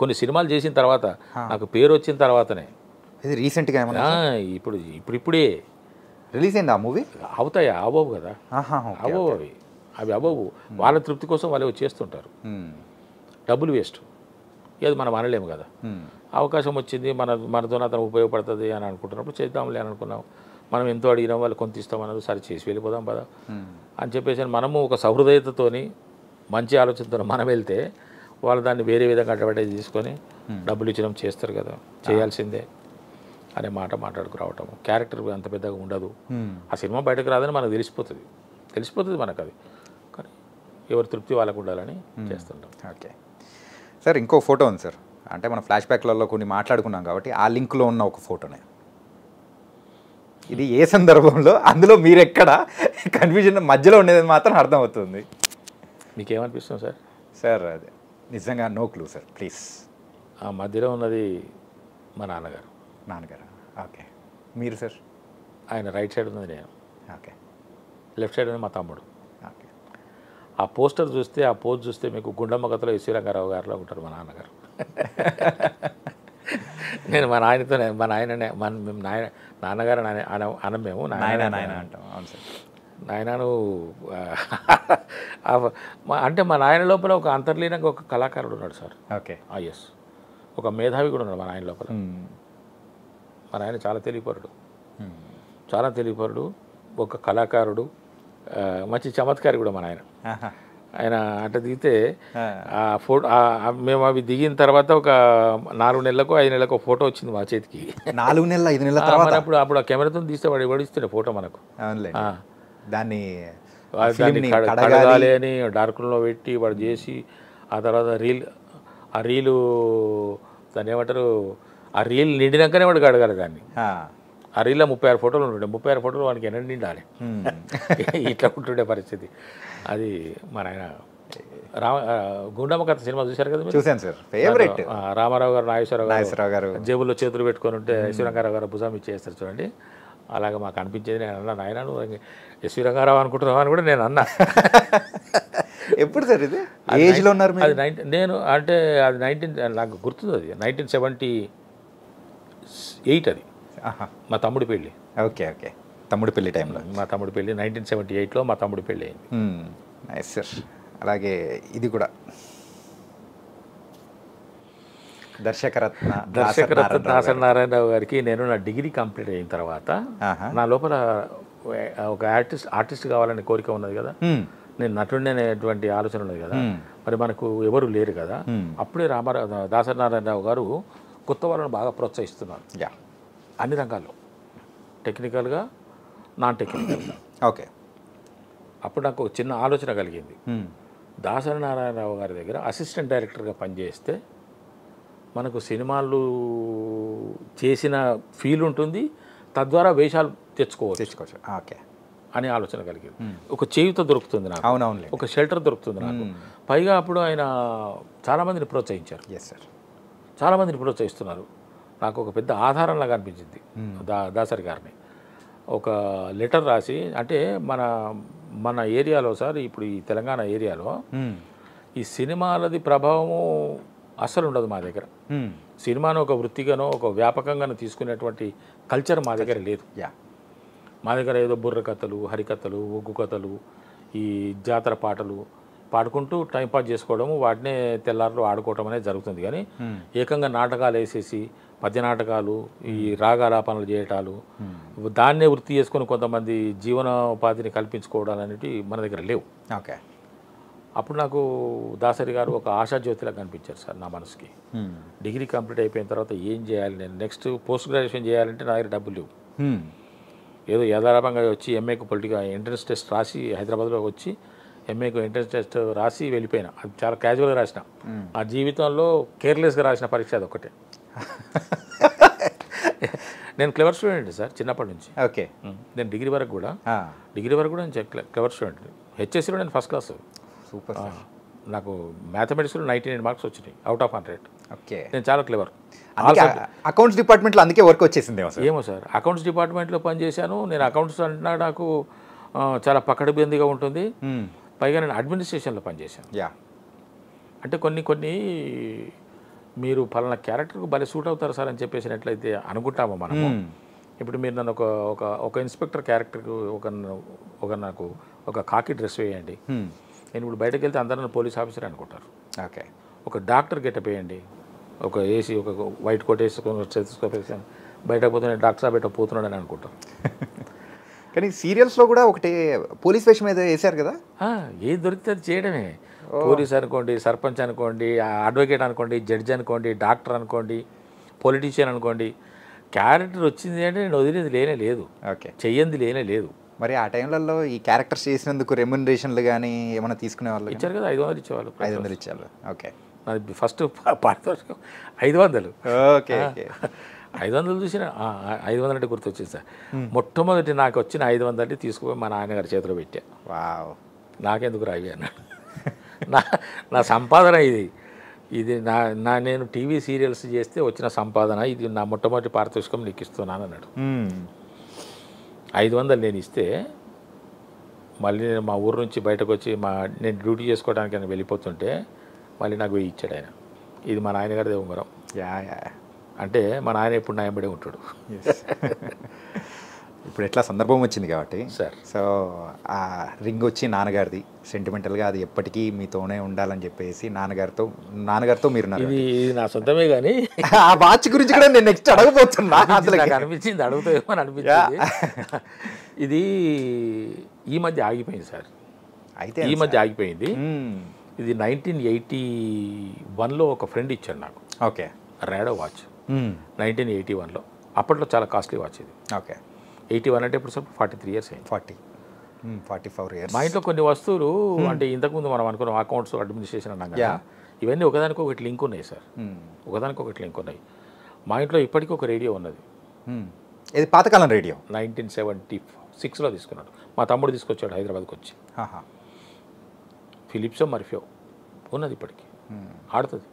కొన్ని సినిమాలు చేసిన తర్వాత నాకు పేరు వచ్చిన తర్వాతనే. ఇది రీసెంట్గా ఇప్పుడే రిలీజ్ అయింది ఆ మూవీ? అవుతాయా? అవ్వవు కదా. అవ్వవు అవి అవ్వవు. వాళ్ళ తృప్తి కోసం వాళ్ళు చేస్తుంటారు. డబ్బులు వేస్ట్. అది మనం అనలేము కదా. అవకాశం వచ్చింది, మనతో అతను ఉపయోగపడుతుంది అని అనుకుంటున్నప్పుడు చేద్దాంలే అని అనుకున్నాం. మనం ఎంతో అడిగినాం, వాళ్ళు కొంత ఇస్తామన్నారు, సరే చేసి వెళ్ళిపోదాం పదా అని చెప్పేసి మనము ఒక సహృదయతతోని మంచి ఆలోచనతో మనం వెళ్తే వాళ్ళు దాన్ని వేరే విధంగా అడ్వర్టైజ్ తీసుకొని డబ్బులు ఇచ్చడం చేస్తారు కదా, చేయాల్సిందే అనే మాట మాట్లాడుకురావటం. క్యారెక్టర్ అంత పెద్దగా ఉండదు. ఆ సినిమా బయటకు రాదని మనకు తెలిసిపోతుంది మనకు. అది కానీ ఎవరి తృప్తి వాళ్ళకు ఉండాలని చేస్తుంటాం. ఓకే సార్, ఇంకో ఫోటో ఉంది సార్. అంటే మనం ఫ్లాష్ బ్యాక్లలో కొన్ని మాట్లాడుకున్నాం కాబట్టి ఆ లింక్లో ఉన్న ఒక ఫోటోనే. ఇది ఏ సందర్భంలో, అందులో మీరు ఎక్కడ కన్ఫ్యూజన్ మధ్యలో ఉండేది మాత్రం అర్థమవుతుంది. మీకేమనిపిస్తుంది సార్? సార్ అదే నిజంగా నో క్లూ సార్, ప్లీజ్. ఆ మధ్యలో ఉన్నది మా నాన్నగారు. ఓకే. మీరు సార్? ఆయన రైట్ సైడ్ ఉన్నది నేను. ఓకే. లెఫ్ట్ సైడ్ ఉన్నది మా తమ్ముడు. ఓకే. ఆ పోస్టర్ చూస్తే, ఆ పోజ్ చూస్తే మీకు గుండమ్మ కథలో ఎస్వి రంగారావు గారిలో ఉంటారు మా నాన్నగారు. నేను మా నాయనతోనే, మేము నాన్నగారు అనం, మేము నాయన అంటాం. అవును సార్. నాయనను అంటే మా నాయన లోపల ఒక అంతర్లీనంగా ఒక కళాకారుడు ఉన్నాడు సార్. ఓకే. ఎస్, ఒక మేధావి కూడా ఉన్నాడు మా నాయన లోపల. మా నాయన చాలా తెలివిపరుడు, ఒక కళాకారుడు, మంచి చమత్కారి కూడా మా నాయన. ఆయన అట్లా దిగితే ఆ ఫోటో మేము అవి దిగిన తర్వాత ఒక 4 నెలలకు 5 నెలలకు ఫోటో వచ్చింది మా చేతికి. 4 నెలల 5 నెలల తర్వాత అప్పుడు ఆ కెమెరాతో తీస్తే వాడు ఎవడిస్తుండే ఫోటో మనకు. దాన్ని కడగాలి అని డార్క్ రూమ్లో పెట్టి వాడు చేసి, ఆ తర్వాత ఆ రీలు దాన్ని ఏమంటారు, ఆ రీల్ నిండినాకనే వాడు కడగాలి దాన్ని. ఆ రీల్లో 36 ఫోటోలు ఉంటుండే. 36 ఫోటోలు వాడికి ఎన్ని నిండాలి. ఇట్లా ఉంటుండే పరిస్థితి. అది మన ఆయన గుండమ్మ కథ సినిమా చూశారు కదా? చూశాను సార్. ఫేవరెట్. రామారావు గారు, నాగేశ్వరరావు గారు జేబుల్లో చేతులు పెట్టుకొని ఉంటే ఐశ్వర్యంగారావు గారు భుజం ఇచ్చేస్తారు చూడండి. అలాగే మాకు అనిపించేది. నేను అన్నా, నాయన నువ్వు ఎస్వి రంగారావు అనుకుంటున్నావు అని కూడా నేను అన్నా. ఎప్పుడు సార్ ఇది ఏజ్లో ఉన్నారు మీరు? అది నేను అంటే అది నాకు గుర్తుంది, అది 1978 అది మా తమ్ముడి పెళ్ళి. ఓకే ఓకే, తమ్ముడి పెళ్లి టైంలో. మా తమ్ముడి పెళ్ళి 1978లో మా తమ్ముడి పెళ్ళి అయింది. Nice sir. అలాగే ఇది కూడా దర్శకరత్న దాసరి నారాయణరావు గారికి నేను నా డిగ్రీ కంప్లీట్ అయిన తర్వాత నా లోపల ఒక ఆర్టిస్ట్ కావాలనే కోరిక ఉన్నది కదా, నేను నటుడిని అనేటువంటి ఆలోచన ఉన్నది కదా, మరి మనకు ఎవరు లేరు కదా. అప్పుడే దాసరి నారాయణరావు గారు కొత్త వాళ్ళని బాగా ప్రోత్సహిస్తున్నారు అన్ని రంగాల్లో, టెక్నికల్గా నాన్ టెక్నికల్గా. ఓకే. అప్పుడు నాకు ఒక చిన్న ఆలోచన కలిగింది, దాసరి నారాయణరావు గారి దగ్గర అసిస్టెంట్ డైరెక్టర్గా పనిచేస్తే మనకు సినిమాలు చేసిన ఫీల్ ఉంటుంది, తద్వారా వేషాలు తెచ్చుకోవచ్చు ఓకే అనే ఆలోచన కలిగింది. ఒక చేయుత దొరుకుతుంది నాకు, అవునవును, ఒక షెల్టర్ దొరుకుతుంది నాకు. పైగా అప్పుడు ఆయన చాలామందిని ప్రోత్సహించారు, చాలామందిని ప్రోత్సహిస్తున్నారు. నాకు ఒక పెద్ద ఆధారంలాగా అనిపించింది దాసరి గారిని. ఒక లెటర్ రాసి, అంటే మన ఏరియాలో సార్, ఇప్పుడు ఈ తెలంగాణ ఏరియాలో ఈ సినిమాలది ప్రభావము అస్సలు ఉండదు మా దగ్గర. సినిమాను ఒక వృత్తిగానో ఒక వ్యాపకంగానో తీసుకునేటువంటి కల్చర్ మా దగ్గర లేదు. మా దగ్గర ఏదో బుర్ర కథలు, హరికథలు, ఒగ్గు కథలు, ఈ జాతర పాటలు పాడుకుంటూ టైంపాస్ చేసుకోవడము, వాటినే తెల్లారులు ఆడుకోవటం అనేది జరుగుతుంది. కానీ ఏకంగా నాటకాలు వేసేసి పద్య నాటకాలు, ఈ రాగాలాపనలు చేయటాలు, దాన్నే వృత్తి చేసుకొని కొంతమంది జీవనోపాధిని కల్పించుకోవడాలు అనేవి మన దగ్గర లేవు. ఓకే. అప్పుడు నాకు దాసరి గారు ఒక ఆశాజ్యోతిలా కనిపించారు సార్ నా మనసుకి. డిగ్రీ కంప్లీట్ అయిపోయిన తర్వాత ఏం చేయాలి, నేను నెక్స్ట్ పోస్ట్ గ్రాడ్యుయేషన్ చేయాలంటే నా దగ్గర డబ్బులు లేవు. ఏదో యథాలాపంగా వచ్చి ఎంఏకు పొలిటికల్ ఎంట్రన్స్ టెస్ట్ రాసి హైదరాబాద్లో వచ్చి ఎంఏకు ఎంట్రన్స్ టెస్ట్ రాసి వెళ్ళిపోయినా. అది చాలా క్యాజువల్గా రాసిన. ఆ జీవితంలో కేర్లెస్గా రాసిన పరీక్ష అది ఒకటే. నేను క్లెవర్ స్టూడెంట్ సార్ చిన్నప్పటి నుంచి. ఓకే. నేను డిగ్రీ వరకు కూడా నేను క్లెవర్ స్టూడెంట్. హెచ్ఎస్సీలో నేను ఫస్ట్ క్లాస్. సూపర్. నాకు మ్యాథమెటిక్స్లో 99 మార్క్స్ వచ్చినాయి అవుట్ ఆఫ్ 100. ఓకే. నేను చాలా క్లెవర్. అకౌంట్స్ డిపార్ట్మెంట్లో అందుకే వర్క్ వచ్చేసింది ఏమో సార్. అకౌంట్స్ డిపార్ట్మెంట్లో పనిచేశాను నేను. అకౌంట్స్ అంటే నాకు చాలా పకడ్బందీగా ఉంటుంది. పైగా నేను అడ్మినిస్ట్రేషన్లో పనిచేశాను. అంటే కొన్ని మీరు పలానా క్యారెక్టర్కు భలే సూట్ అవుతారు సార్ అని చెప్పేసినట్లయితే అనుకుంటాము మనము. ఇప్పుడు మీరు నన్ను ఒక ఇన్స్పెక్టర్ క్యారెక్టర్కు నాకు ఒక కాకి డ్రెస్ వేయండి, నేను ఇప్పుడు బయటకు వెళ్తే అందరూ పోలీస్ ఆఫీసర్ అనుకుంటారు. ఓకే. ఒక డాక్టర్ గెటప్ వేయండి, ఒక ఏసీ ఒక వైట్ కోట్ వేసుకొని వేసాను, బయటకు పోతే నేను డాక్టర్ సాబ్ పోతున్నాడు అని అనుకుంటారు. కానీ సీరియల్స్లో కూడా ఒకటి పోలీస్ వేషం ఏదో వేశారు కదా. ఏది దొరికితే అది చేయడమే. పోలీస్ అనుకోండి, సర్పంచ్ అనుకోండి, అడ్వకేట్ అనుకోండి, జడ్జి అనుకోండి, డాక్టర్ అనుకోండి, పొలిటీషియన్ అనుకోండి, క్యారెక్టర్ వచ్చింది అంటే నేను వదిలేది లేనే లేదు. ఓకే. చెయ్యంది లేనే లేదు. మరి ఆ టైంలలో ఈ క్యారెక్టర్స్ చేసినందుకు రెమ్యునరేషన్లు కానీ ఏమైనా తీసుకునేవాళ్ళు? ఇచ్చారు కదా, 500 ఇచ్చేవాళ్ళు. 500 ఇచ్చారు. ఓకే. నాది ఫస్ట్ పారితోషికం 500. ఓకే. 500 చూసిన 500 అంటే గుర్తొచ్చింది సార్. మొట్టమొదటి నాకు వచ్చిన 500 తీసుకుపోయి మా నాన్నగారి చేతిలో పెట్టా. వావ్. నాకెందుకు రావి అన్నాడు. నా సంపాదన ఇది నేను టీవీ సీరియల్స్ చేస్తే వచ్చిన సంపాదన ఇది, నా మొట్టమొదటి పారితోషికం నీకు ఇస్తున్నాను అన్నాడు. 500 నేను ఇస్తే మళ్ళీ నేను మా ఊరు నుంచి బయటకు వచ్చి నేను డ్యూటీ చేసుకోవడానికి నేను వెళ్ళిపోతుంటే మళ్ళీ నాకు 1000 ఇచ్చాడు ఆయన. ఇది మా నాయనగారిదే ఉంగరం. అంటే మా నాయన ఎప్పుడు నాయబడే ఉంటాడు. ఇప్పుడు ఎట్లా సందర్భం వచ్చింది కాబట్టి సార్, సో ఆ రింగ్ వచ్చి నాన్నగారిది, సెంటిమెంటల్గా అది ఎప్పటికీ మీతోనే ఉండాలని చెప్పేసి నాన్నగారితో మీరు ఇది నా సొంతమే. కానీ ఆ వాచ్ గురించి కూడా నేను నెక్స్ట్ అడగబోతున్నా. నాకు అనిపించింది అడుగుతామో అని అనిపించింది. ఇది ఈ మధ్య ఆగిపోయింది సార్. అయితే ఈ మధ్య ఆగిపోయింది. ఇది 1981లో ఒక ఫ్రెండ్ ఇచ్చాడు నాకు. ఓకే. రాడో వాచ్ 1981లో. అప్పట్లో చాలా కాస్ట్లీ వాచ్ ఇది. ఓకే. 81 అంటే ఇప్పుడు సార్ 43 ఇయర్స్ అయింది. 44 ఇయర్స్. మా ఇంట్లో కొన్ని వస్తువులు అంటే ఇంతకుముందు మనం అనుకున్నాం అకౌంట్స్ అడ్మినిస్ట్రేషన్ అన్నాం కదా, ఇవన్నీ ఒకదానికి ఒకటి లింక్ ఉన్నాయి సార్. ఒకదానికి ఒకటి లింక్ ఉన్నాయి. మా ఇంట్లో ఇప్పటికీ ఒక రేడియో ఉన్నది. ఇది పాతకాలం రేడియో. 1976లో తీసుకున్నాడు. మా తమ్ముడు తీసుకొచ్చాడు హైదరాబాద్కి వచ్చి. ఫిలిప్సో మర్ఫియో ఉన్నది ఇప్పటికీ, ఆడుతుంది.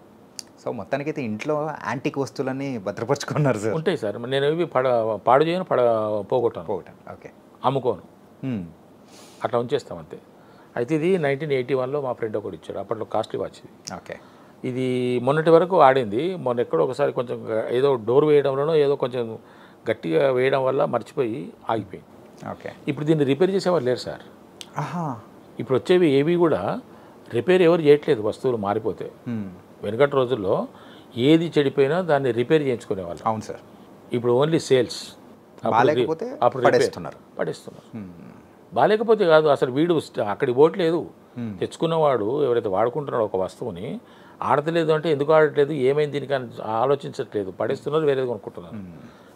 సో మొత్తానికైతే ఇంట్లో యాంటిక్ వస్తువులన్నీ భద్రపరుచుకున్నారు సార్. ఉంటాయి సార్. నేను ఇవి పాడు చేయను, పోగొట్టాను, ఓకే, అమ్ముకోను, అట్లా ఉంచేస్తాం అంతే. అయితే ఇది 1981లో మా ఫ్రెండ్ ఒకటి ఇచ్చాడు. అప్పట్లో కాస్ట్లీ వాచ్ ఇది. ఓకే. ఇది మొన్నటి వరకు ఆడింది. మొన్న ఎక్కడో ఒకసారి కొంచెం ఏదో డోర్ వేయడంలోనో ఏదో కొంచెం గట్టిగా వేయడం వల్ల మర్చిపోయి ఆగిపోయింది. ఓకే. ఇప్పుడు దీన్ని రిపేర్ చేసేవాళ్ళు లేరు సార్. ఆహా. ఇప్పుడు వచ్చేవి ఏవి కూడా రిపేర్ ఎవరు చేయట్లేదు, వస్తువులు మారిపోతే. వెనుకటి రోజుల్లో ఏది చెడిపోయినా దాన్ని రిపేర్ చేయించుకునేవాళ్ళు. అవును సార్. ఇప్పుడు ఓన్లీ సేల్స్. అప్పుడు పడేస్తున్నారు. బాగాలేకపోతే కాదు, అసలు వీడు అక్కడికి పోవట్లేదు. తెచ్చుకున్నవాడు ఎవరైతే వాడుకుంటున్నాడో ఒక వస్తువుని ఆడతలేదు అంటే ఎందుకు ఆడట్లేదు, ఏమైంది దీనికి అని ఆలోచించట్లేదు, పడేస్తున్నారు, వేరేది కొనుక్కుంటున్నారు.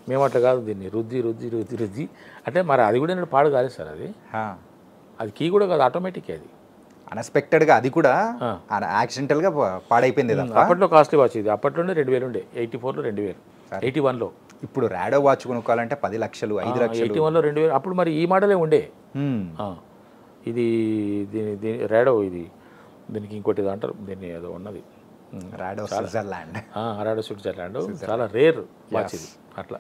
మేము అట్లా కాదు, దీన్ని రుద్ది రుద్ది రుద్ది రుద్ది అంటే మరి అది కూడా నేను పాడు కాలేదు సార్. అది కీ కూడా కాదు, ఆటోమేటిక్. అది అన్ఎక్స్పెక్టెడ్గా అది కూడా యాక్సిడెంటల్గా పాడైపోయింది. అప్పట్లో కాస్ట్లీ వాచ్ ఇది. అప్పట్లోనే 2000 ఉండే. 84లో 2000, 81లో. ఇప్పుడు రాడో వాచ్ కొనుక్కోవాలంటే 10 లక్షలు, 5 లక్షలు. 81లో 2000. అప్పుడు మరి ఈ మోడలే ఉండే. ఇది దీని రాడో, ఇది దీనికి ఇంకోటి ఏదో అంటారు, దీన్ని ఏదో ఉన్నది, రాడో స్విట్జర్లాండ్. రాడో స్విట్జర్లాండ్ చాలా రేర్ వాచ్ ఇది. అట్లా